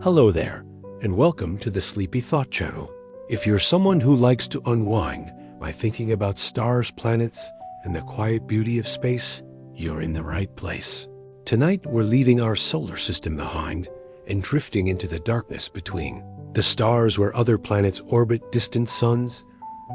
Hello there, and welcome to the Sleepy Thought Channel. If you're someone who likes to unwind by thinking about stars, planets, and the quiet beauty of space, you're in the right place. Tonight, we're leaving our solar system behind and drifting into the darkness between. The stars where other planets orbit distant suns,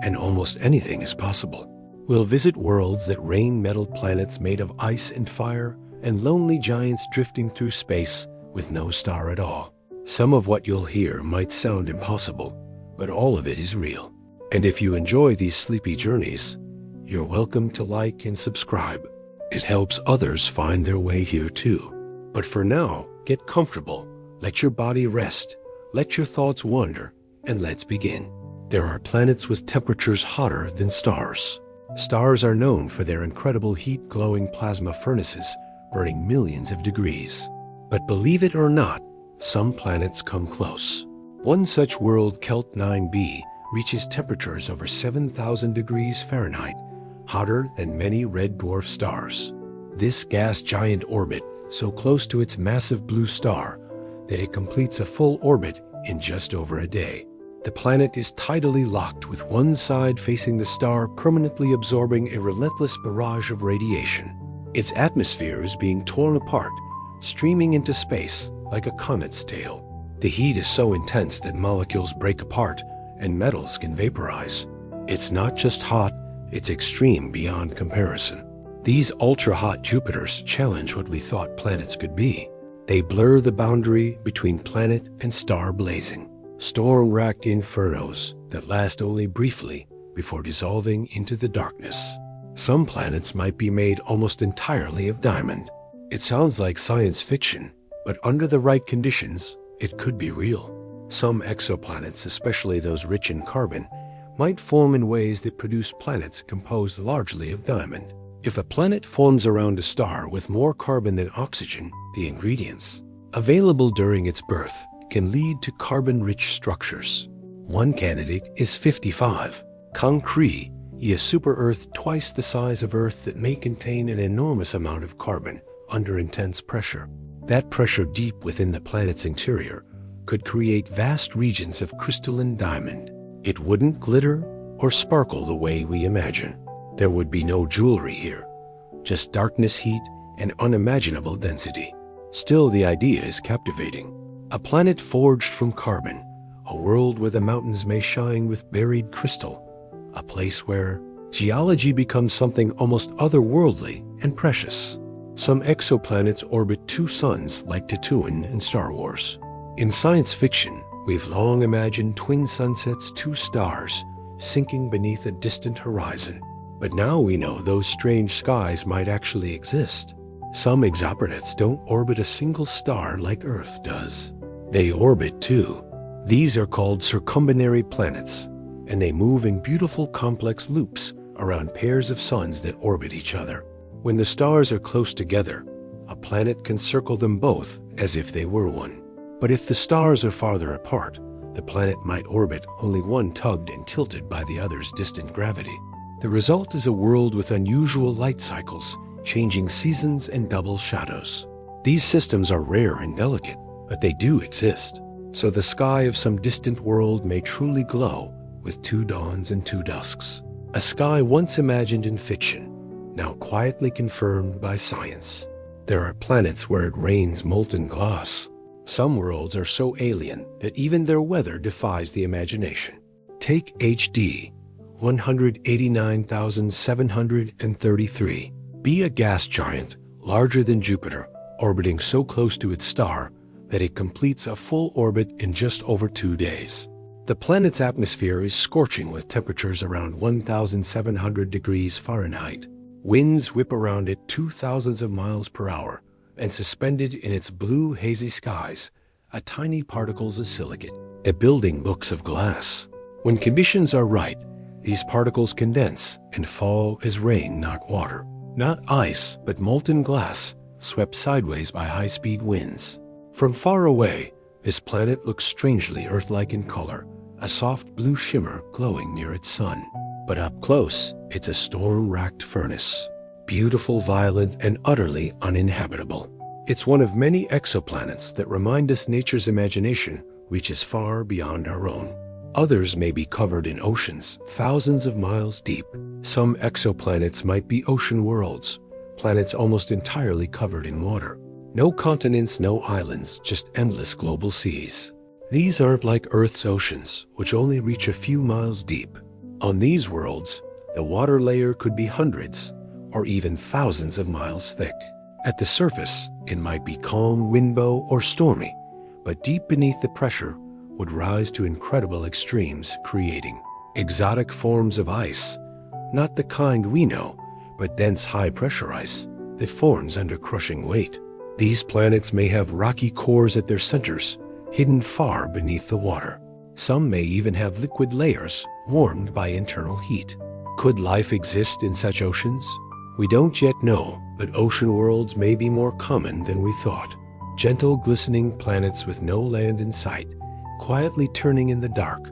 and almost anything is possible. We'll visit worlds that rain metal planets made of ice and fire, and lonely giants drifting through space with no star at all. Some of what you'll hear might sound impossible, but all of it is real. And if you enjoy these sleepy journeys, you're welcome to like and subscribe. It helps others find their way here too. But for now, get comfortable, let your body rest, let your thoughts wander, and let's begin. There are planets with temperatures hotter than stars. Stars are known for their incredible heat-glowing plasma furnaces, burning millions of degrees. But believe it or not, some planets come close. One such world, Kelt 9b, reaches temperatures over 7,000 degrees Fahrenheit, hotter than many red dwarf stars. This gas giant orbit so close to its massive blue star that it completes a full orbit in just over a day. The planet is tidally locked, with one side facing the star, permanently absorbing a relentless barrage of radiation. Its atmosphere is being torn apart, streaming into space like a comet's tail. The heat is so intense that molecules break apart and metals can vaporize. It's not just hot, it's extreme beyond comparison. These ultra-hot Jupiters challenge what we thought planets could be. They blur the boundary between planet and star blazing. Storm-racked infernos that last only briefly before dissolving into the darkness. Some planets might be made almost entirely of diamond. It sounds like science fiction, but under the right conditions, it could be real. Some exoplanets, especially those rich in carbon, might form in ways that produce planets composed largely of diamond. If a planet forms around a star with more carbon than oxygen, the ingredients available during its birth can lead to carbon-rich structures. One candidate is 55, Concrete, a super-Earth twice the size of Earth that may contain an enormous amount of carbon under intense pressure. That pressure deep within the planet's interior could create vast regions of crystalline diamond. It wouldn't glitter or sparkle the way we imagine. There would be no jewelry here, just darkness, heat, and unimaginable density. Still, the idea is captivating. A planet forged from carbon, a world where the mountains may shine with buried crystal, a place where geology becomes something almost otherworldly and precious. Some exoplanets orbit two suns like Tatooine in Star Wars. In science fiction, we've long imagined twin sunsets, two stars, sinking beneath a distant horizon. But now we know those strange skies might actually exist. Some exoplanets don't orbit a single star like Earth does. They orbit two. These are called circumbinary planets, and they move in beautiful complex loops around pairs of suns that orbit each other. When the stars are close together, a planet can circle them both as if they were one. But if the stars are farther apart, the planet might orbit only one, tugged and tilted by the other's distant gravity. The result is a world with unusual light cycles, changing seasons and double shadows. These systems are rare and delicate, but they do exist. So the sky of some distant world may truly glow with two dawns and two dusks. A sky once imagined in fiction, now quietly confirmed by science. There are planets where it rains molten glass. Some worlds are so alien that even their weather defies the imagination. Take HD 189,733. Be a gas giant larger than Jupiter, orbiting so close to its star that it completes a full orbit in just over 2 days. The planet's atmosphere is scorching with temperatures around 1,700 degrees Fahrenheit. Winds whip around it 2,000 miles per hour, and suspended in its blue, hazy skies are tiny particles of silicate, a building blocks of glass. When conditions are right, these particles condense and fall as rain, not water. Not ice, but molten glass, swept sideways by high-speed winds. From far away, this planet looks strangely Earth-like in color, a soft blue shimmer glowing near its sun. But up close, it's a storm-racked furnace, beautiful, violent, and utterly uninhabitable. It's one of many exoplanets that remind us nature's imagination reaches far beyond our own. Others may be covered in oceans thousands of miles deep. Some exoplanets might be ocean worlds, planets almost entirely covered in water. No continents, no islands, just endless global seas. These aren't like Earth's oceans, which only reach a few miles deep. On these worlds, the water layer could be hundreds or even thousands of miles thick. At the surface, it might be calm, windbow, or stormy, but deep beneath the pressure would rise to incredible extremes, creating exotic forms of ice, not the kind we know, but dense high-pressure ice that forms under crushing weight. These planets may have rocky cores at their centers, hidden far beneath the water. Some may even have liquid layers warmed by internal heat. Could life exist in such oceans? We don't yet know, but ocean worlds may be more common than we thought. Gentle, glistening planets with no land in sight, quietly turning in the dark,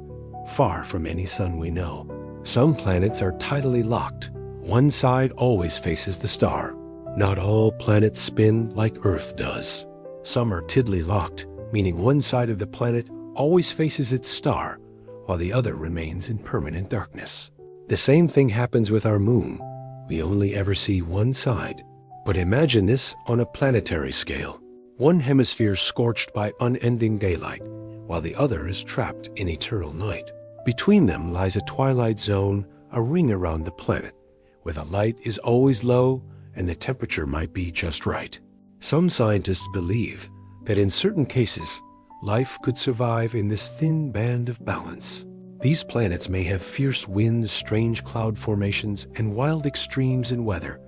far from any sun we know. Some planets are tidally locked. One side always faces the star. Not all planets spin like Earth does. Some are tidally locked, meaning one side of the planet always faces its star, while the other remains in permanent darkness. The same thing happens with our moon. We only ever see one side. But imagine this on a planetary scale. One hemisphere scorched by unending daylight, while the other is trapped in eternal night. Between them lies a twilight zone, a ring around the planet, where the light is always low and the temperature might be just right. Some scientists believe that in certain cases, life could survive in this thin band of balance. These planets may have fierce winds, strange cloud formations, and wild extremes in weather,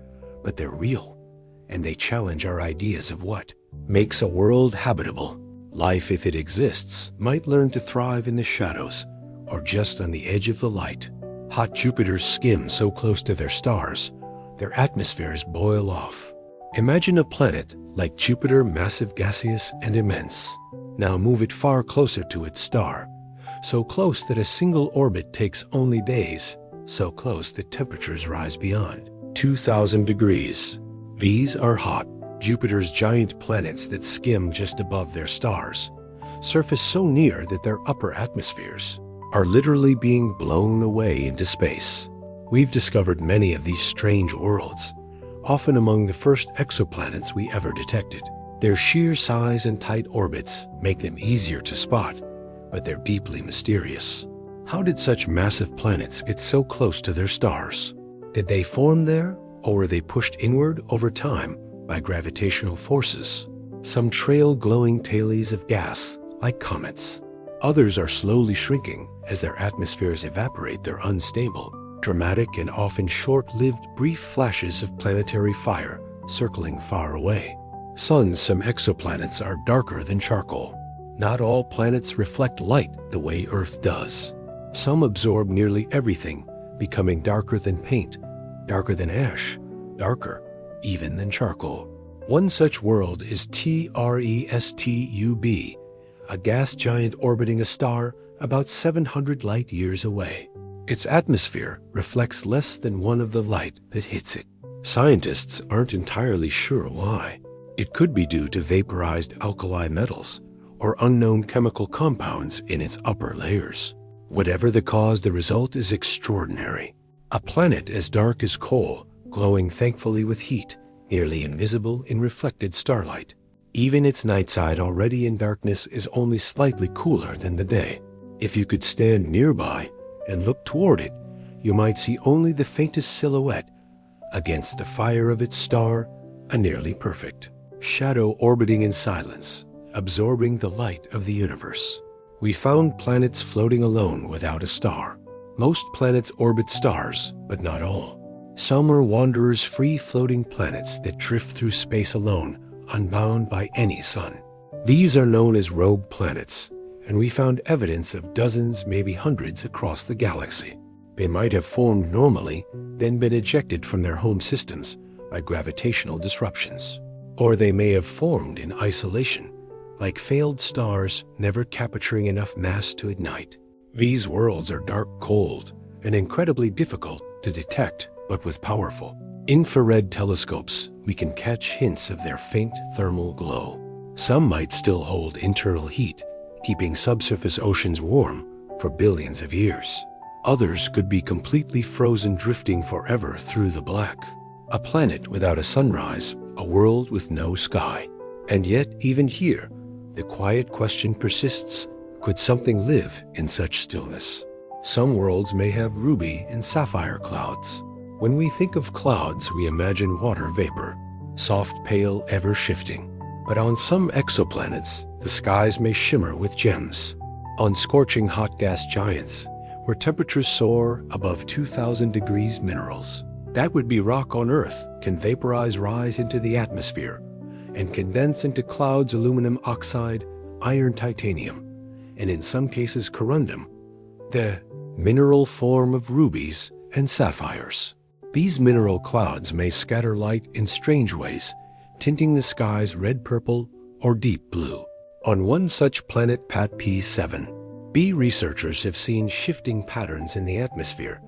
but they're real, and they challenge our ideas of what makes a world habitable. Life, if it exists, might learn to thrive in the shadows, or just on the edge of the light. Hot Jupiters skim so close to their stars, their atmospheres boil off. Imagine a planet like Jupiter, massive, gaseous, and immense. Now move it far closer to its star, so close that a single orbit takes only days, so close that temperatures rise beyond 2,000 degrees. These are hot, Jupiter's giant planets that skim just above their stars, surface so near that their upper atmospheres are literally being blown away into space. We've discovered many of these strange worlds, often among the first exoplanets we ever detected. Their sheer size and tight orbits make them easier to spot, but they're deeply mysterious. How did such massive planets get so close to their stars? Did they form there, or were they pushed inward over time by gravitational forces? Some trail glowing tails of gas, like comets. Others are slowly shrinking as their atmospheres evaporate. They're unstable, dramatic and often short-lived brief flashes of planetary fire circling far away. Some exoplanets are darker than charcoal. Not all planets reflect light the way Earth does. Some absorb nearly everything, becoming darker than paint, darker than ash, darker even than charcoal. One such world is TRESTUB, a gas giant orbiting a star about 700 light years away. Its atmosphere reflects less than one of the light that hits it. Scientists aren't entirely sure why. It could be due to vaporized alkali metals or unknown chemical compounds in its upper layers. Whatever the cause, the result is extraordinary. A planet as dark as coal, glowing thankfully with heat, nearly invisible in reflected starlight. Even its night side, already in darkness, is only slightly cooler than the day. If you could stand nearby and look toward it, you might see only the faintest silhouette against the fire of its star, a nearly perfect shadow orbiting in silence, absorbing the light of the universe. We found planets floating alone without a star. Most planets orbit stars, but not all. Some are wanderers, free-floating planets that drift through space alone, unbound by any sun. These are known as rogue planets, and we found evidence of dozens, maybe hundreds across the galaxy. They might have formed normally, then been ejected from their home systems by gravitational disruptions. Or they may have formed in isolation, like failed stars never capturing enough mass to ignite. These worlds are dark, cold, and incredibly difficult to detect, but with powerful infrared telescopes, we can catch hints of their faint thermal glow. Some might still hold internal heat, keeping subsurface oceans warm for billions of years. Others could be completely frozen, drifting forever through the black. A planet without a sunrise, a world with no sky. And yet, even here, the quiet question persists: could something live in such stillness? Some worlds may have ruby and sapphire clouds. When we think of clouds, we imagine water vapor, soft, pale, ever-shifting. But on some exoplanets, the skies may shimmer with gems. On scorching hot gas giants, where temperatures soar above 2,000 degrees, minerals that would be rock on Earth can vaporize, rise into the atmosphere, and condense into clouds aluminum oxide, iron, titanium, and in some cases corundum, the mineral form of rubies and sapphires. These mineral clouds may scatter light in strange ways, tinting the skies red, purple, or deep blue. On one such planet, Pat P7b, researchers have seen shifting patterns in the atmosphere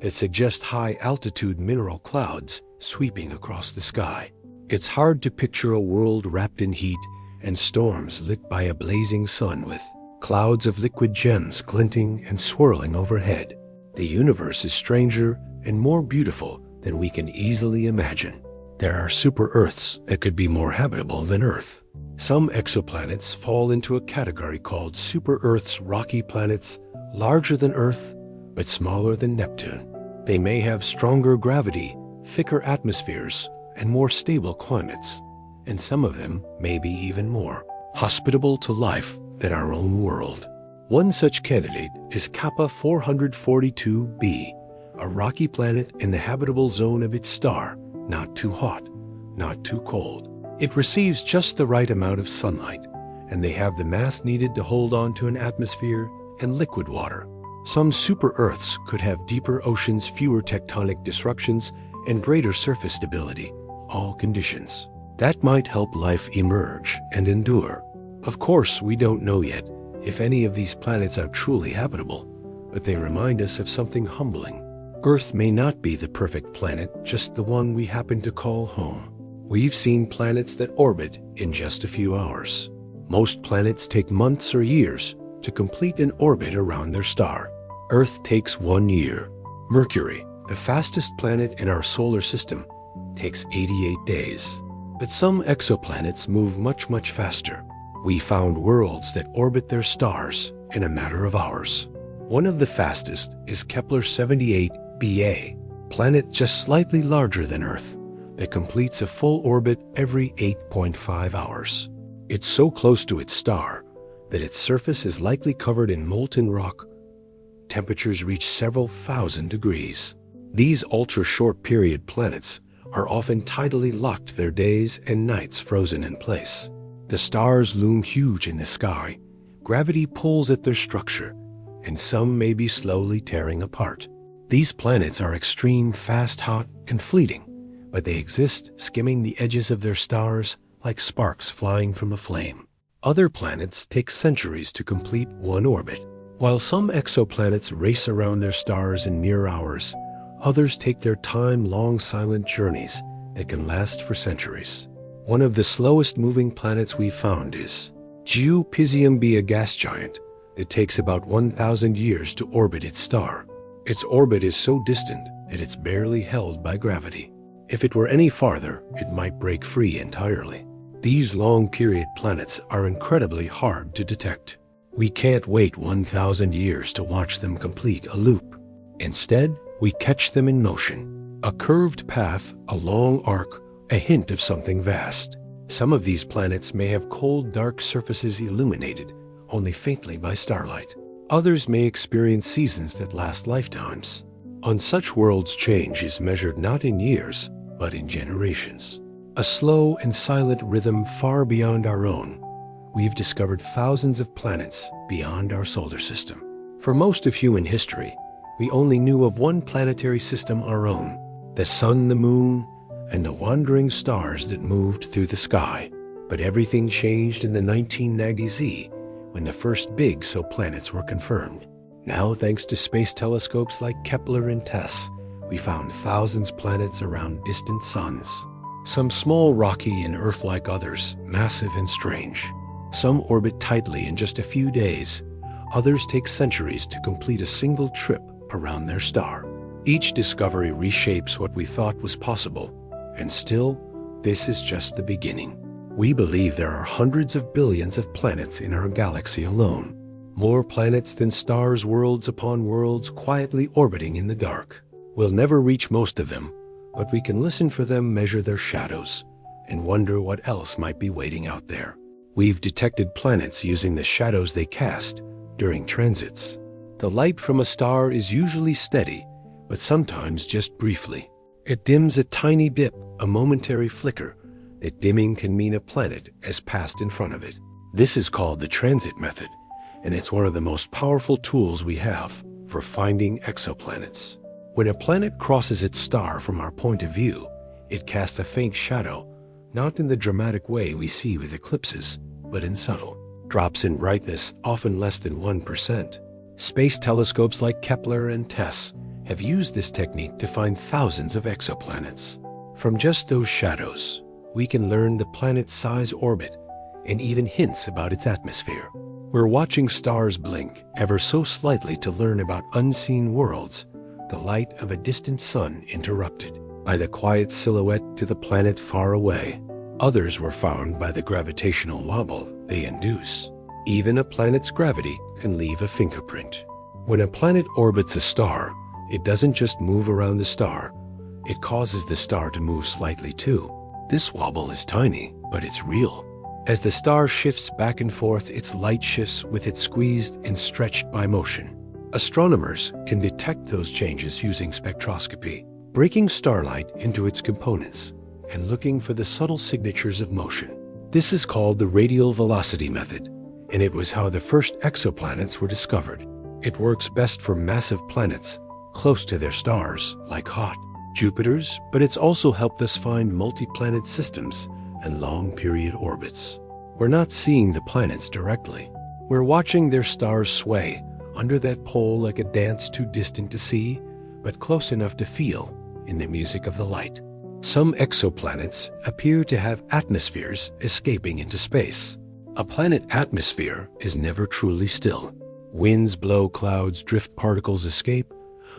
that suggest high-altitude mineral clouds sweeping across the sky. It's hard to picture a world wrapped in heat and storms lit by a blazing sun with clouds of liquid gems glinting and swirling overhead. The universe is stranger and more beautiful than we can easily imagine. There are super-Earths that could be more habitable than Earth. Some exoplanets fall into a category called super-Earths, rocky planets larger than Earth but smaller than Neptune. They may have stronger gravity, thicker atmospheres, and more stable climates, and some of them may be even more hospitable to life than our own world. One such candidate is Kappa 442b, a rocky planet in the habitable zone of its star, not too hot, not too cold. It receives just the right amount of sunlight, and they have the mass needed to hold on to an atmosphere and liquid water. Some super-Earths could have deeper oceans, fewer tectonic disruptions, and greater surface stability, all conditions that might help life emerge and endure. Of course, we don't know yet if any of these planets are truly habitable, but they remind us of something humbling. Earth may not be the perfect planet, just the one we happen to call home. We've seen planets that orbit in just a few hours. Most planets take months or years to complete an orbit around their star. Earth takes 1 year. Mercury, the fastest planet in our solar system, takes 88 days. But some exoplanets move much, much faster. We found worlds that orbit their stars in a matter of hours. One of the fastest is Kepler 78b, planet just slightly larger than Earth, that completes a full orbit every 8.5 hours. It's so close to its star that its surface is likely covered in molten rock. Temperatures reach several thousand degrees. These ultra-short period planets are often tidally locked, their days and nights frozen in place. The stars loom huge in the sky. Gravity pulls at their structure, and some may be slowly tearing apart. These planets are extreme, fast, hot, and fleeting, but they exist skimming the edges of their stars like sparks flying from a flame. Other planets take centuries to complete one orbit. While some exoplanets race around their stars in mere hours, others take their time, long, silent journeys that can last for centuries. One of the slowest moving planets we found is Pisium b, a gas giant that takes about 1,000 years to orbit its star. Its orbit is so distant that it's barely held by gravity. If it were any farther, it might break free entirely. These long-period planets are incredibly hard to detect. We can't wait 1,000 years to watch them complete a loop. Instead, we catch them in motion. A curved path, a long arc, a hint of something vast. Some of these planets may have cold, dark surfaces illuminated only faintly by starlight. Others may experience seasons that last lifetimes. On such worlds, change is measured not in years, but in generations. A slow and silent rhythm far beyond our own. We've discovered thousands of planets beyond our solar system. For most of human history, we only knew of one planetary system, our own: the sun, the moon, and the wandering stars that moved through the sky. But everything changed in the 1990s when the first big exoplanets were confirmed. Now, thanks to space telescopes like Kepler and TESS, we found thousands of planets around distant suns. Some small, rocky, and Earth-like, others massive and strange. Some orbit tightly in just a few days. Others take centuries to complete a single trip around their star. Each discovery reshapes what we thought was possible. And still, this is just the beginning. We believe there are hundreds of billions of planets in our galaxy alone. More planets than stars, worlds upon worlds, quietly orbiting in the dark. We'll never reach most of them, but we can listen for them, measure their shadows, and wonder what else might be waiting out there. We've detected planets using the shadows they cast during transits. The light from a star is usually steady, but sometimes just briefly. It dims a tiny dip, a momentary flicker. That dimming can mean a planet has passed in front of it. This is called the transit method, and it's one of the most powerful tools we have for finding exoplanets. When a planet crosses its star from our point of view, it casts a faint shadow, not in the dramatic way we see with eclipses, but in subtle drops in brightness, often less than 1%. Space telescopes like Kepler and TESS have used this technique to find thousands of exoplanets. From just those shadows, we can learn the planet's size, orbit, and even hints about its atmosphere. We're watching stars blink ever so slightly to learn about unseen worlds, the light of a distant sun interrupted by the quiet silhouette to the planet far away. Others were found by the gravitational wobble they induce. Even a planet's gravity can leave a fingerprint. When a planet orbits a star, it doesn't just move around the star, it causes the star to move slightly too. This wobble is tiny, but it's real. As the star shifts back and forth, its light shifts with it, squeezed and stretched by motion. Astronomers can detect those changes using spectroscopy, breaking starlight into its components and looking for the subtle signatures of motion. This is called the radial velocity method, and it was how the first exoplanets were discovered. It works best for massive planets close to their stars, like hot Jupiters, but it's also helped us find multi-planet systems and long-period orbits. We're not seeing the planets directly. We're watching their stars sway under that pole like a dance too distant to see, but close enough to feel in the music of the light. Some exoplanets appear to have atmospheres escaping into space. A planet atmosphere is never truly still. Winds blow, clouds drift, particles escape,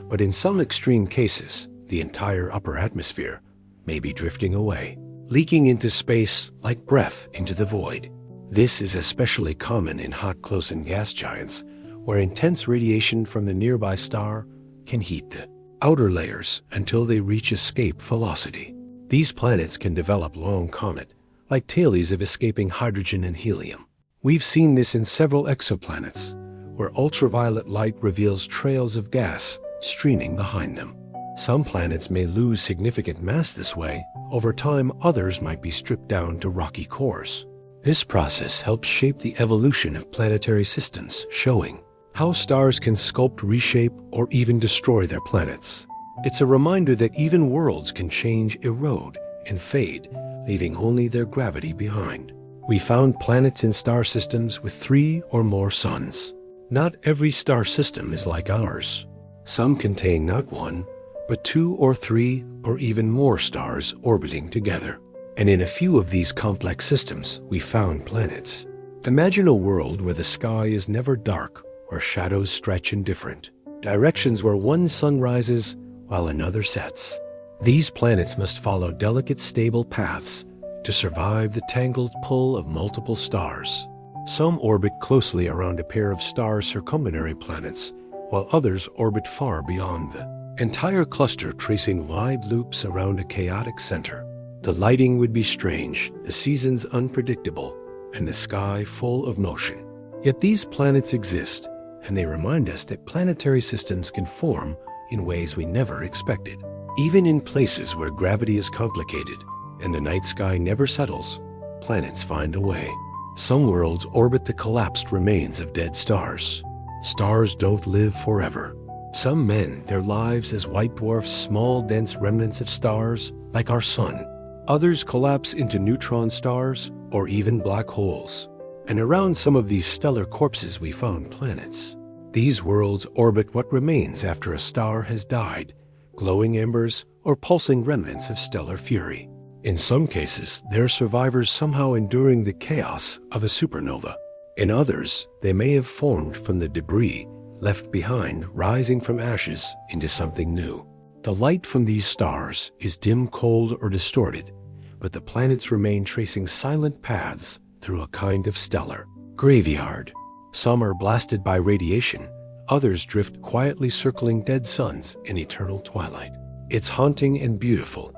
but in some extreme cases, the entire upper atmosphere may be drifting away, leaking into space like breath into the void. This is especially common in hot, close-in gas giants, where intense radiation from the nearby star can heat the outer layers until they reach escape velocity. These planets can develop long comet-like tails of escaping hydrogen and helium. We've seen this in several exoplanets, where ultraviolet light reveals trails of gas streaming behind them. Some planets may lose significant mass this way. Over time, others might be stripped down to rocky cores. This process helps shape the evolution of planetary systems, showing how stars can sculpt, reshape, or even destroy their planets. It's a reminder that even worlds can change, erode, and fade, leaving only their gravity behind. We found planets in star systems with 3 or more suns. Not every star system is like ours. Some contain not 1, but 2 or 3 or even more stars orbiting together. And in a few of these complex systems, we found planets. Imagine a world where the sky is never dark, where shadows stretch in different directions, where one sun rises while another sets. These planets must follow delicate, stable paths to survive the tangled pull of multiple stars. Some orbit closely around a pair of stars, circumlunar planets, while others orbit far beyond the entire cluster, tracing wide loops around a chaotic center. The lighting would be strange, the seasons unpredictable, and the sky full of motion. Yet these planets exist, and they remind us that planetary systems can form in ways we never expected. Even in places where gravity is complicated and the night sky never settles, planets find a way. Some worlds orbit the collapsed remains of dead stars. Stars don't live forever. Some end their lives as white dwarfs, small, dense remnants of stars like our sun. Others collapse into neutron stars or even black holes. And around some of these stellar corpses we found planets. These worlds orbit what remains after a star has died, glowing embers, or pulsing remnants of stellar fury. In some cases, they're survivors somehow enduring the chaos of a supernova. In others, they may have formed from the debris left behind, rising from ashes into something new. The light from these stars is dim, cold, or distorted, but the planets remain tracing silent paths through a kind of stellar graveyard. Some are blasted by radiation, others drift quietly circling dead suns in eternal twilight. It's haunting and beautiful,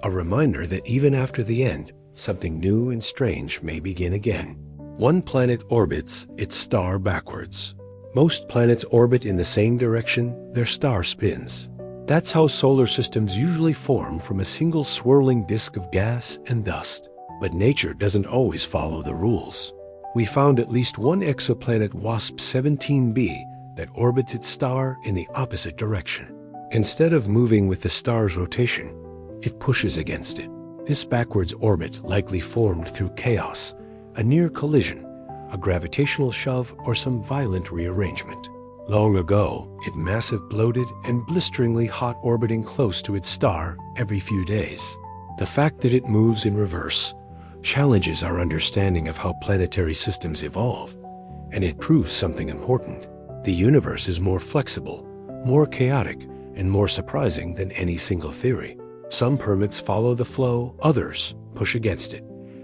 a reminder that even after the end, something new and strange may begin again. One planet orbits its star backwards. Most planets orbit in the same direction their star spins. That's how solar systems usually form, from a single swirling disk of gas and dust. But nature doesn't always follow the rules. We found at least one exoplanet, WASP 17b, that orbits its star in the opposite direction. Instead of moving with the star's rotation, it pushes against it. This backwards orbit likely formed through chaos, a near collision, a gravitational shove, or some violent rearrangement. Long ago, it massive, bloated, and blisteringly hot, orbiting close to its star every few days. The fact that it moves in reverse challenges our understanding of how planetary systems evolve, and it proves something important. The universe is more flexible, more chaotic, and more surprising than any single theory. Some permits follow the flow, others push against it,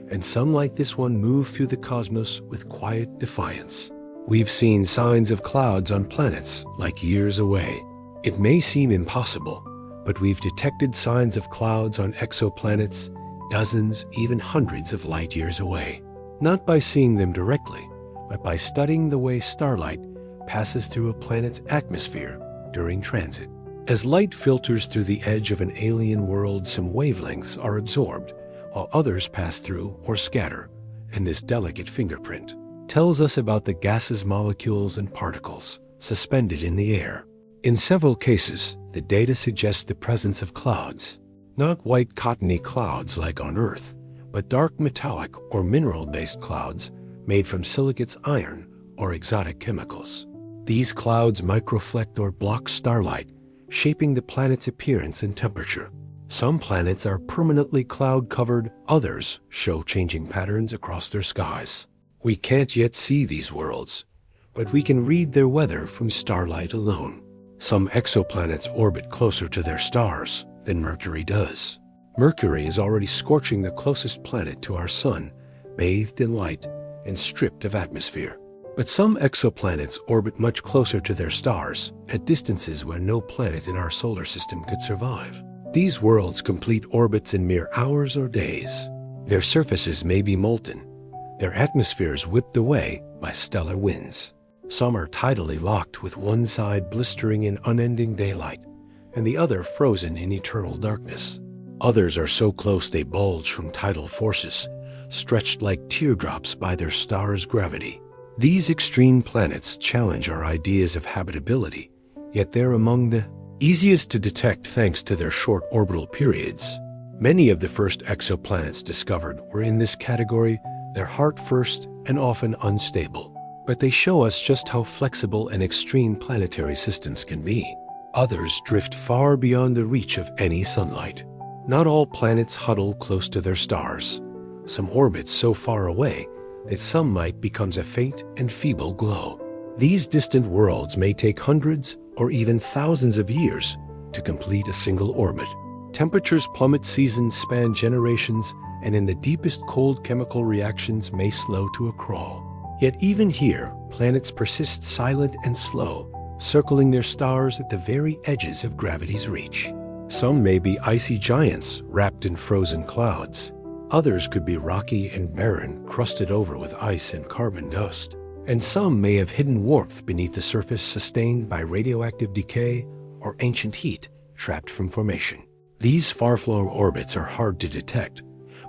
and some, like this one, move through the cosmos with quiet defiance. We've seen signs of clouds on planets like years away. It may seem impossible, but we've detected signs of clouds on exoplanets dozens, even hundreds of light years away. Not by seeing them directly, but by studying the way starlight passes through a planet's atmosphere during transit. As light filters through the edge of an alien world, some wavelengths are absorbed, while others pass through or scatter, and this delicate fingerprint tells us about the gases, molecules, and particles suspended in the air. In several cases, the data suggests the presence of clouds, not white cottony clouds like on Earth, but dark metallic or mineral-based clouds made from silicates, iron, or exotic chemicals. These clouds microflect or block starlight, shaping the planet's appearance and temperature. Some planets are permanently cloud-covered, others show changing patterns across their skies. We can't yet see these worlds, but we can read their weather from starlight alone. Some exoplanets orbit closer to their stars than Mercury does. Mercury is already scorching the closest planet to our Sun, bathed in light and stripped of atmosphere. But some exoplanets orbit much closer to their stars, at distances where no planet in our solar system could survive. These worlds complete orbits in mere hours or days. Their surfaces may be molten, their atmospheres whipped away by stellar winds. Some are tidally locked, with one side blistering in unending daylight, and the other frozen in eternal darkness. Others are so close they bulge from tidal forces, stretched like teardrops by their star's gravity. These extreme planets challenge our ideas of habitability, yet they're among the easiest to detect thanks to their short orbital periods. Many of the first exoplanets discovered were in this category. They're heart-first and often unstable, but they show us just how flexible and extreme planetary systems can be. Others drift far beyond the reach of any sunlight. Not all planets huddle close to their stars. Some orbit so far away that sunlight becomes a faint and feeble glow. These distant worlds may take hundreds or even thousands of years to complete a single orbit. Temperatures plummet, seasons span generations, and in the deepest cold, chemical reactions may slow to a crawl. Yet even here, planets persist silent and slow, circling their stars at the very edges of gravity's reach. Some may be icy giants wrapped in frozen clouds. Others could be rocky and barren, crusted over with ice and carbon dust. And some may have hidden warmth beneath the surface, sustained by radioactive decay or ancient heat trapped from formation. These far-flung orbits are hard to detect,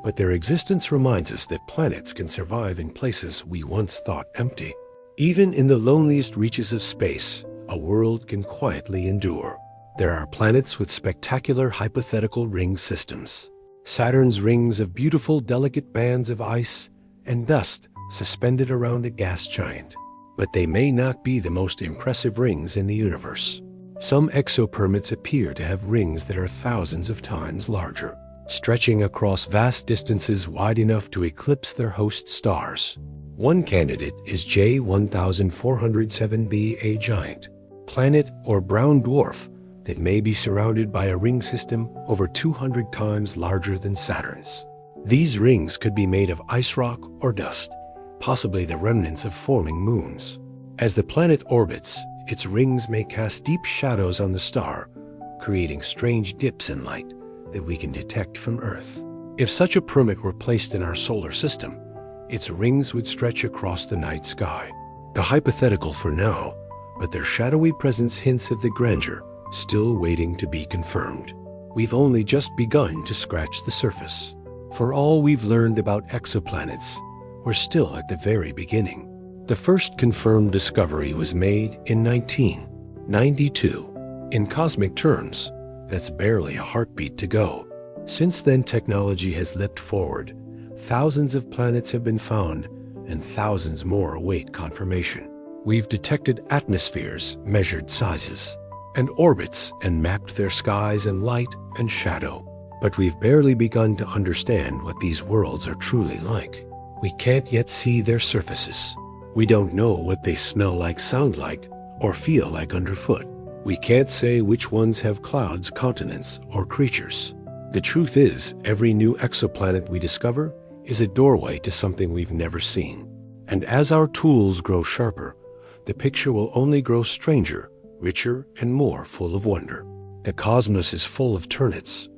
but their existence reminds us that planets can survive in places we once thought empty. Even in the loneliest reaches of space, a world can quietly endure. There are planets with spectacular hypothetical ring systems. Saturn's rings of beautiful, delicate bands of ice and dust suspended around a gas giant. But they may not be the most impressive rings in the universe. Some exoplanets appear to have rings that are thousands of times larger, stretching across vast distances wide enough to eclipse their host stars. One candidate is J1407b, a giant planet or brown dwarf that may be surrounded by a ring system over 200 times larger than Saturn's. These rings could be made of ice rock or dust, possibly the remnants of forming moons. As the planet orbits, its rings may cast deep shadows on the star, creating strange dips in light that we can detect from Earth. If such a planet were placed in our solar system, its rings would stretch across the night sky. The hypothetical for now, but their shadowy presence hints of the grandeur still waiting to be confirmed. We've only just begun to scratch the surface. For all we've learned about exoplanets, we're still at the very beginning. The first confirmed discovery was made in 1992. In cosmic terms, that's barely a heartbeat to go. Since then, technology has leapt forward. Thousands of planets have been found, and thousands more await confirmation. We've detected atmospheres, measured sizes, and orbits, and mapped their skies in light and shadow. But we've barely begun to understand what these worlds are truly like. We can't yet see their surfaces. We don't know what they smell like, sound like, or feel like underfoot. We can't say which ones have clouds, continents, or creatures. The truth is, every new exoplanet we discover is a doorway to something we've never seen. And as our tools grow sharper, the picture will only grow stranger, richer, and more full of wonder. The cosmos is full of turnits,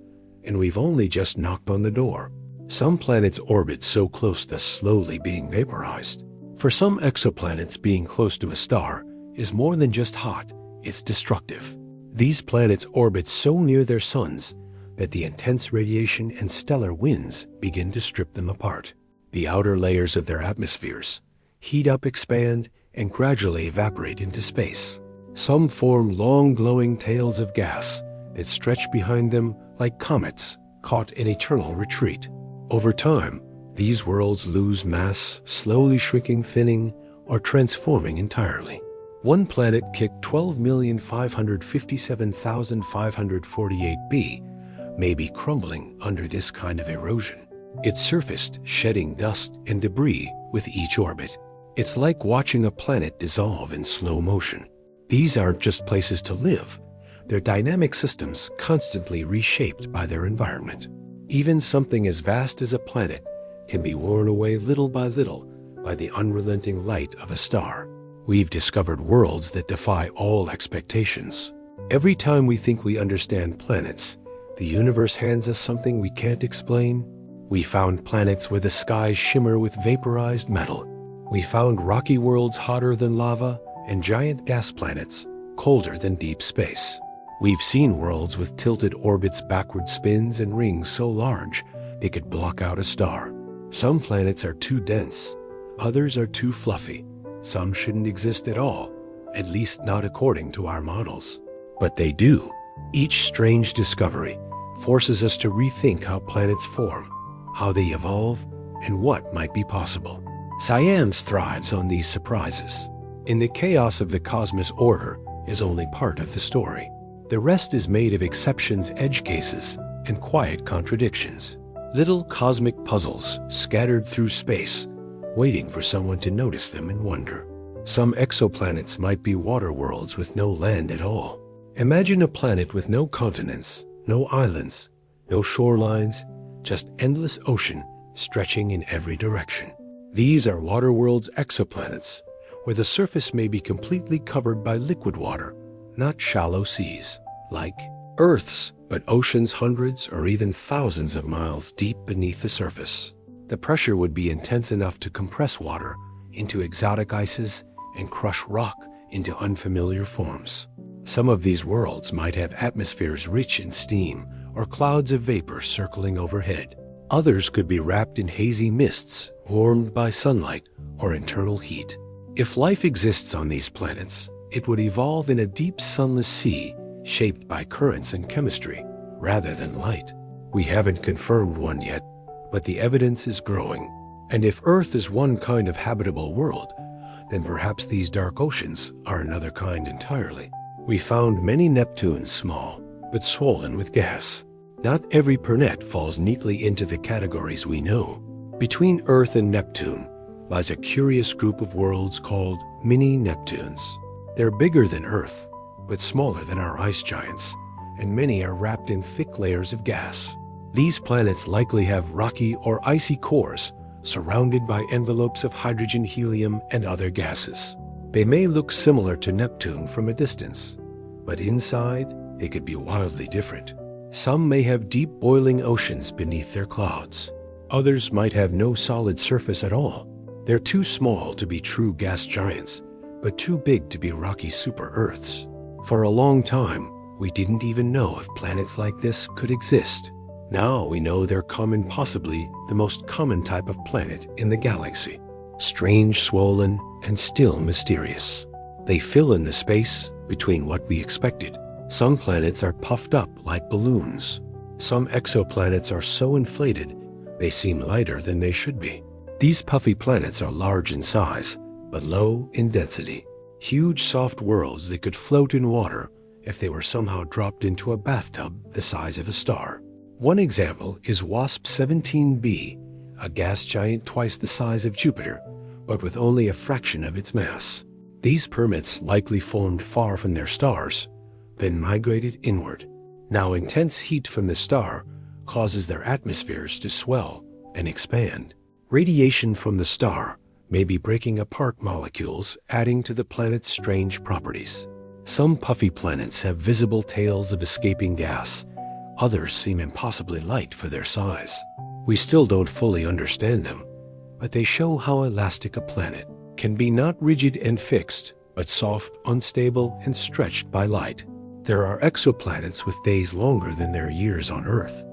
and we've only just knocked on the door. Some planets orbit so close they're slowly being vaporized. For some exoplanets, being close to a star is more than just hot, it's destructive. These planets orbit so near their suns that the intense radiation and stellar winds begin to strip them apart. The outer layers of their atmospheres heat up, expand, and gradually evaporate into space. Some form long glowing tails of gas that stretch behind them like comets caught in eternal retreat. Over time, these worlds lose mass, slowly shrinking, thinning, or transforming entirely. One planet kicked 12,557,548b may be crumbling under this kind of erosion. Its surface shedding dust and debris with each orbit. It's like watching a planet dissolve in slow motion. These aren't just places to live. They're dynamic systems constantly reshaped by their environment. Even something as vast as a planet can be worn away little by little by the unrelenting light of a star. We've discovered worlds that defy all expectations. Every time we think we understand planets, the universe hands us something we can't explain. We found planets where the skies shimmer with vaporized metal. We found rocky worlds hotter than lava and giant gas planets colder than deep space. We've seen worlds with tilted orbits, backward spins, and rings so large they could block out a star. Some planets are too dense, others are too fluffy. Some shouldn't exist at all, at least not according to our models. But they do. Each strange discovery forces us to rethink how planets form, how they evolve, and what might be possible. Science thrives on these surprises. In the chaos of the cosmos, order is only part of the story. The rest is made of exceptions, edge cases, and quiet contradictions. Little cosmic puzzles scattered through space, waiting for someone to notice them and wonder. Some exoplanets might be water worlds with no land at all. Imagine a planet with no continents, no islands, no shorelines, just endless ocean stretching in every direction. These are water worlds, exoplanets, where the surface may be completely covered by liquid water, not shallow seas, like Earth's, but oceans hundreds or even thousands of miles deep beneath the surface. The pressure would be intense enough to compress water into exotic ices and crush rock into unfamiliar forms. Some of these worlds might have atmospheres rich in steam or clouds of vapor circling overhead. Others could be wrapped in hazy mists, warmed by sunlight or internal heat. If life exists on these planets, it would evolve in a deep sunless sea shaped by currents and chemistry rather than light. We haven't confirmed one yet, but the evidence is growing. And if Earth is one kind of habitable world, then perhaps these dark oceans are another kind entirely. We found many Neptunes small, but swollen with gas. Not every planet falls neatly into the categories we know. Between Earth and Neptune lies a curious group of worlds called mini-Neptunes. They're bigger than Earth, but smaller than our ice giants, and many are wrapped in thick layers of gas. These planets likely have rocky or icy cores surrounded by envelopes of hydrogen, helium, and other gases. They may look similar to Neptune from a distance, but inside they could be wildly different. Some may have deep boiling oceans beneath their clouds. Others might have no solid surface at all. They're too small to be true gas giants, but too big to be rocky super-Earths. For a long time, we didn't even know if planets like this could exist. Now we know they're common, possibly the most common type of planet in the galaxy. Strange, swollen, and still mysterious. They fill in the space between what we expected. Some planets are puffed up like balloons. Some exoplanets are so inflated they seem lighter than they should be. These puffy planets are large in size, but low in density. Huge soft worlds that could float in water if they were somehow dropped into a bathtub the size of a star. One example is WASP 17b, a gas giant twice the size of Jupiter, but with only a fraction of its mass. These permits likely formed far from their stars, then migrated inward. Now intense heat from the star causes their atmospheres to swell and expand. Radiation from the star may be breaking apart molecules, adding to the planet's strange properties. Some puffy planets have visible tails of escaping gas. Others seem impossibly light for their size. We still don't fully understand them, but they show how elastic a planet can be, not rigid and fixed, but soft, unstable, and stretched by light. There are exoplanets with days longer than their years on Earth.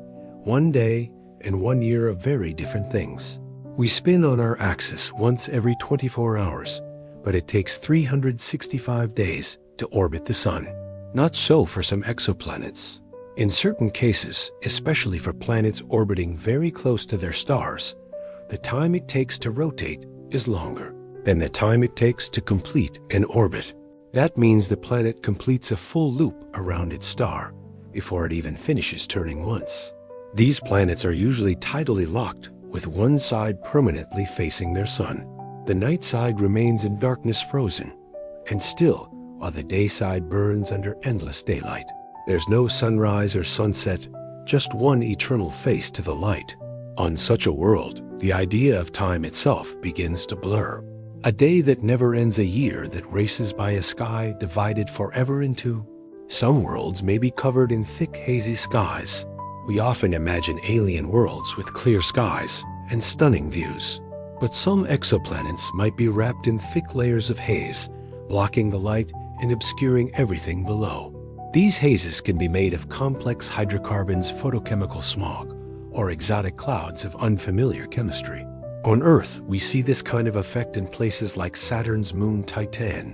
One day and 1 year of very different things. We spin on our axis once every 24 hours, but it takes 365 days to orbit the Sun. Not so for some exoplanets. In certain cases, especially for planets orbiting very close to their stars, the time it takes to rotate is longer than the time it takes to complete an orbit. That means the planet completes a full loop around its star before it even finishes turning once. These planets are usually tidally locked, with one side permanently facing their sun. The night side remains in darkness, frozen and still, while the day side burns under endless daylight. There's no sunrise or sunset, just one eternal face to the light. On such a world, the idea of time itself begins to blur. A day that never ends, a year that races by, a sky divided forever in two. Some worlds may be covered in thick, hazy skies. We often imagine alien worlds with clear skies and stunning views. But some exoplanets might be wrapped in thick layers of haze, blocking the light and obscuring everything below. These hazes can be made of complex hydrocarbons, photochemical smog, or exotic clouds of unfamiliar chemistry. On Earth, we see this kind of effect in places like Saturn's moon Titan,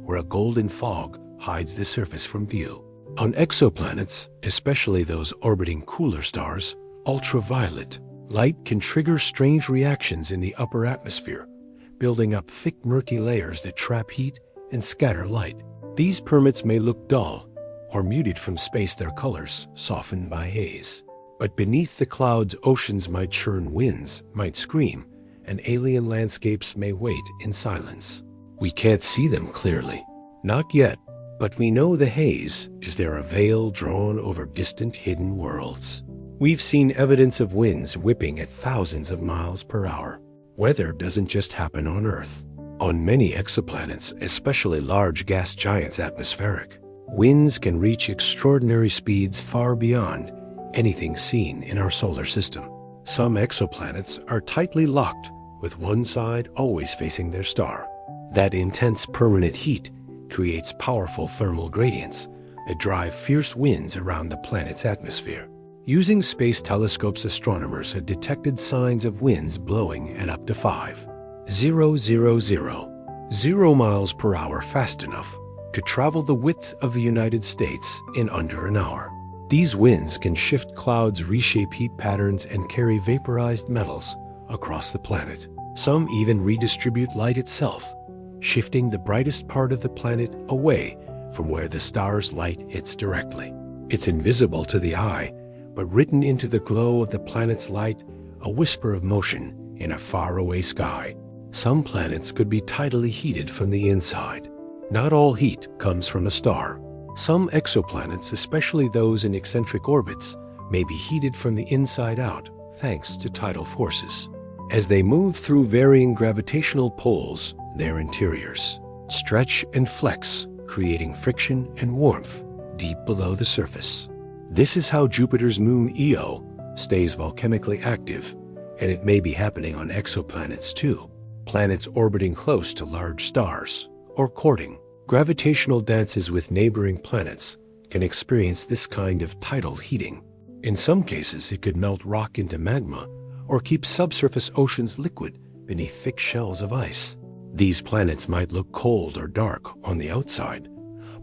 where a golden fog hides the surface from view. On exoplanets, especially those orbiting cooler stars, ultraviolet light can trigger strange reactions in the upper atmosphere, building up thick murky layers that trap heat and scatter light. These permits may look dull or muted from space, their colors softened by haze. But beneath the clouds, oceans might churn, winds might scream, and alien landscapes may wait in silence. We can't see them clearly, not yet, but we know the haze is there, a veil drawn over distant, hidden worlds. We've seen evidence of winds whipping at thousands of miles per hour. Weather doesn't just happen on Earth. On many exoplanets, especially large gas giants, atmospheric, winds can reach extraordinary speeds far beyond anything seen in our solar system. Some exoplanets are tightly locked, with one side always facing their star. That intense permanent heat creates powerful thermal gradients that drive fierce winds around the planet's atmosphere. Using space telescopes, astronomers have detected signs of winds blowing at up to 5,000 miles per hour, fast enough to travel the width of the United States in under an hour. These winds can shift clouds, reshape heat patterns, and carry vaporized metals across the planet. Some even redistribute light itself, shifting the brightest part of the planet away from where the star's light hits directly. It's invisible to the eye, but written into the glow of the planet's light, a whisper of motion in a faraway sky. Some planets could be tidally heated from the inside. Not all heat comes from a star. Some exoplanets, especially those in eccentric orbits, may be heated from the inside out, thanks to tidal forces. As they move through varying gravitational poles, their interiors stretch and flex, creating friction and warmth deep below the surface. This is how Jupiter's moon Io stays volcanically active, and it may be happening on exoplanets too. Planets orbiting close to large stars, or courting gravitational dances with neighboring planets, can experience this kind of tidal heating. In some cases, it could melt rock into magma or keep subsurface oceans liquid beneath thick shells of ice. These planets might look cold or dark on the outside,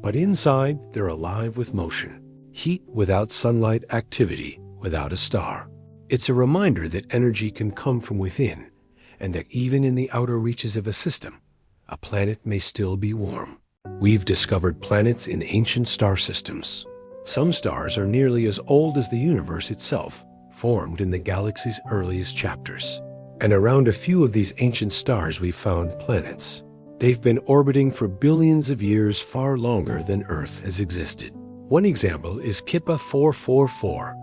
but inside they're alive with motion. Heat without sunlight, activity without a star. It's a reminder that energy can come from within, and that even in the outer reaches of a system, a planet may still be warm. We've discovered planets in ancient star systems. Some stars are nearly as old as the universe itself, formed in the galaxy's earliest chapters. And around a few of these ancient stars we've found planets. They've been orbiting for billions of years, far longer than Earth has existed. One example is Kippa 444,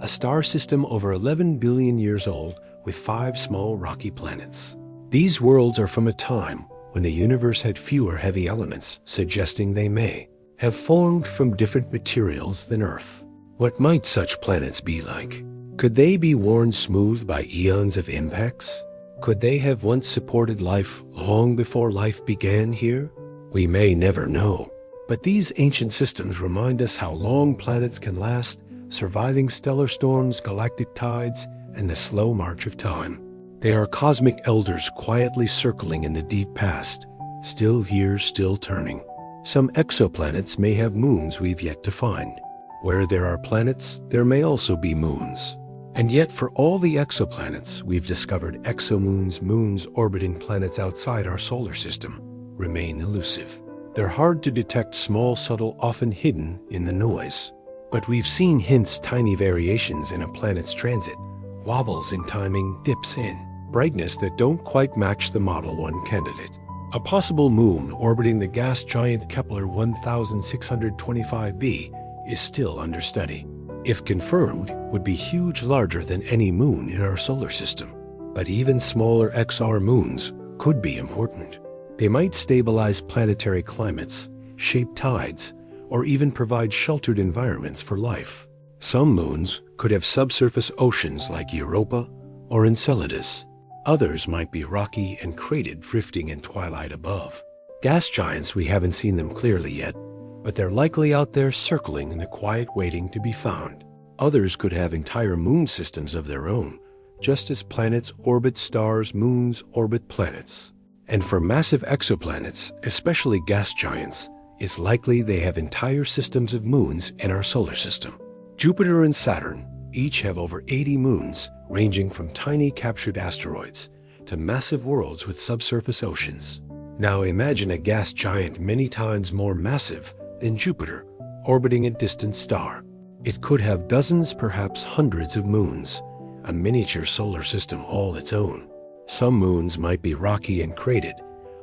a star system over 11 billion years old with 5 small rocky planets. These worlds are from a time when the universe had fewer heavy elements, suggesting they may have formed from different materials than Earth. What might such planets be like? Could they be worn smooth by eons of impacts? Could they have once supported life long before life began here? We may never know. But these ancient systems remind us how long planets can last, surviving stellar storms, galactic tides, and the slow march of time. They are cosmic elders quietly circling in the deep past, still here, still turning. Some exoplanets may have moons we've yet to find. Where there are planets, there may also be moons. And yet, for all the exoplanets we've discovered, exomoons, moons orbiting planets outside our solar system, remain elusive. They're hard to detect, small, subtle, often hidden in the noise. But we've seen hints, tiny variations in a planet's transit, wobbles in timing, dips in brightness that don't quite match the Model 1 candidate. A possible moon orbiting the gas giant Kepler 1625b is still under study. If confirmed, would be huge, larger than any moon in our solar system. But even smaller XR moons could be important. They might stabilize planetary climates, shape tides, or even provide sheltered environments for life. Some moons could have subsurface oceans like Europa or Enceladus. Others might be rocky and cratered, drifting in twilight above. Gas giants, we haven't seen them clearly yet, but they're likely out there circling in the quiet, waiting to be found. Others could have entire moon systems of their own, just as planets orbit stars, moons orbit planets. And for massive exoplanets, especially gas giants, it's likely they have entire systems of moons in our solar system. Jupiter and Saturn each have over 80 moons, ranging from tiny captured asteroids to massive worlds with subsurface oceans. Now imagine a gas giant many times more massive than Jupiter, orbiting a distant star. It could have dozens, perhaps hundreds of moons, a miniature solar system all its own. Some moons might be rocky and cratered.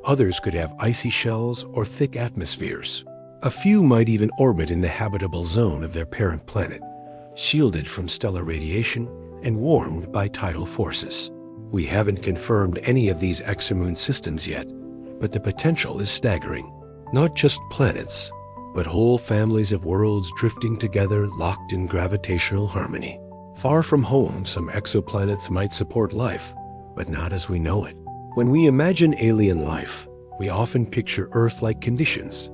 Others could have icy shells or thick atmospheres. A few might even orbit in the habitable zone of their parent planet, shielded from stellar radiation and warmed by tidal forces. We haven't confirmed any of these exomoon systems yet, but the potential is staggering. Not just planets, but whole families of worlds drifting together, locked in gravitational harmony. Far from home, some exoplanets might support life, but not as we know it. When we imagine alien life, we often picture Earth-like conditions: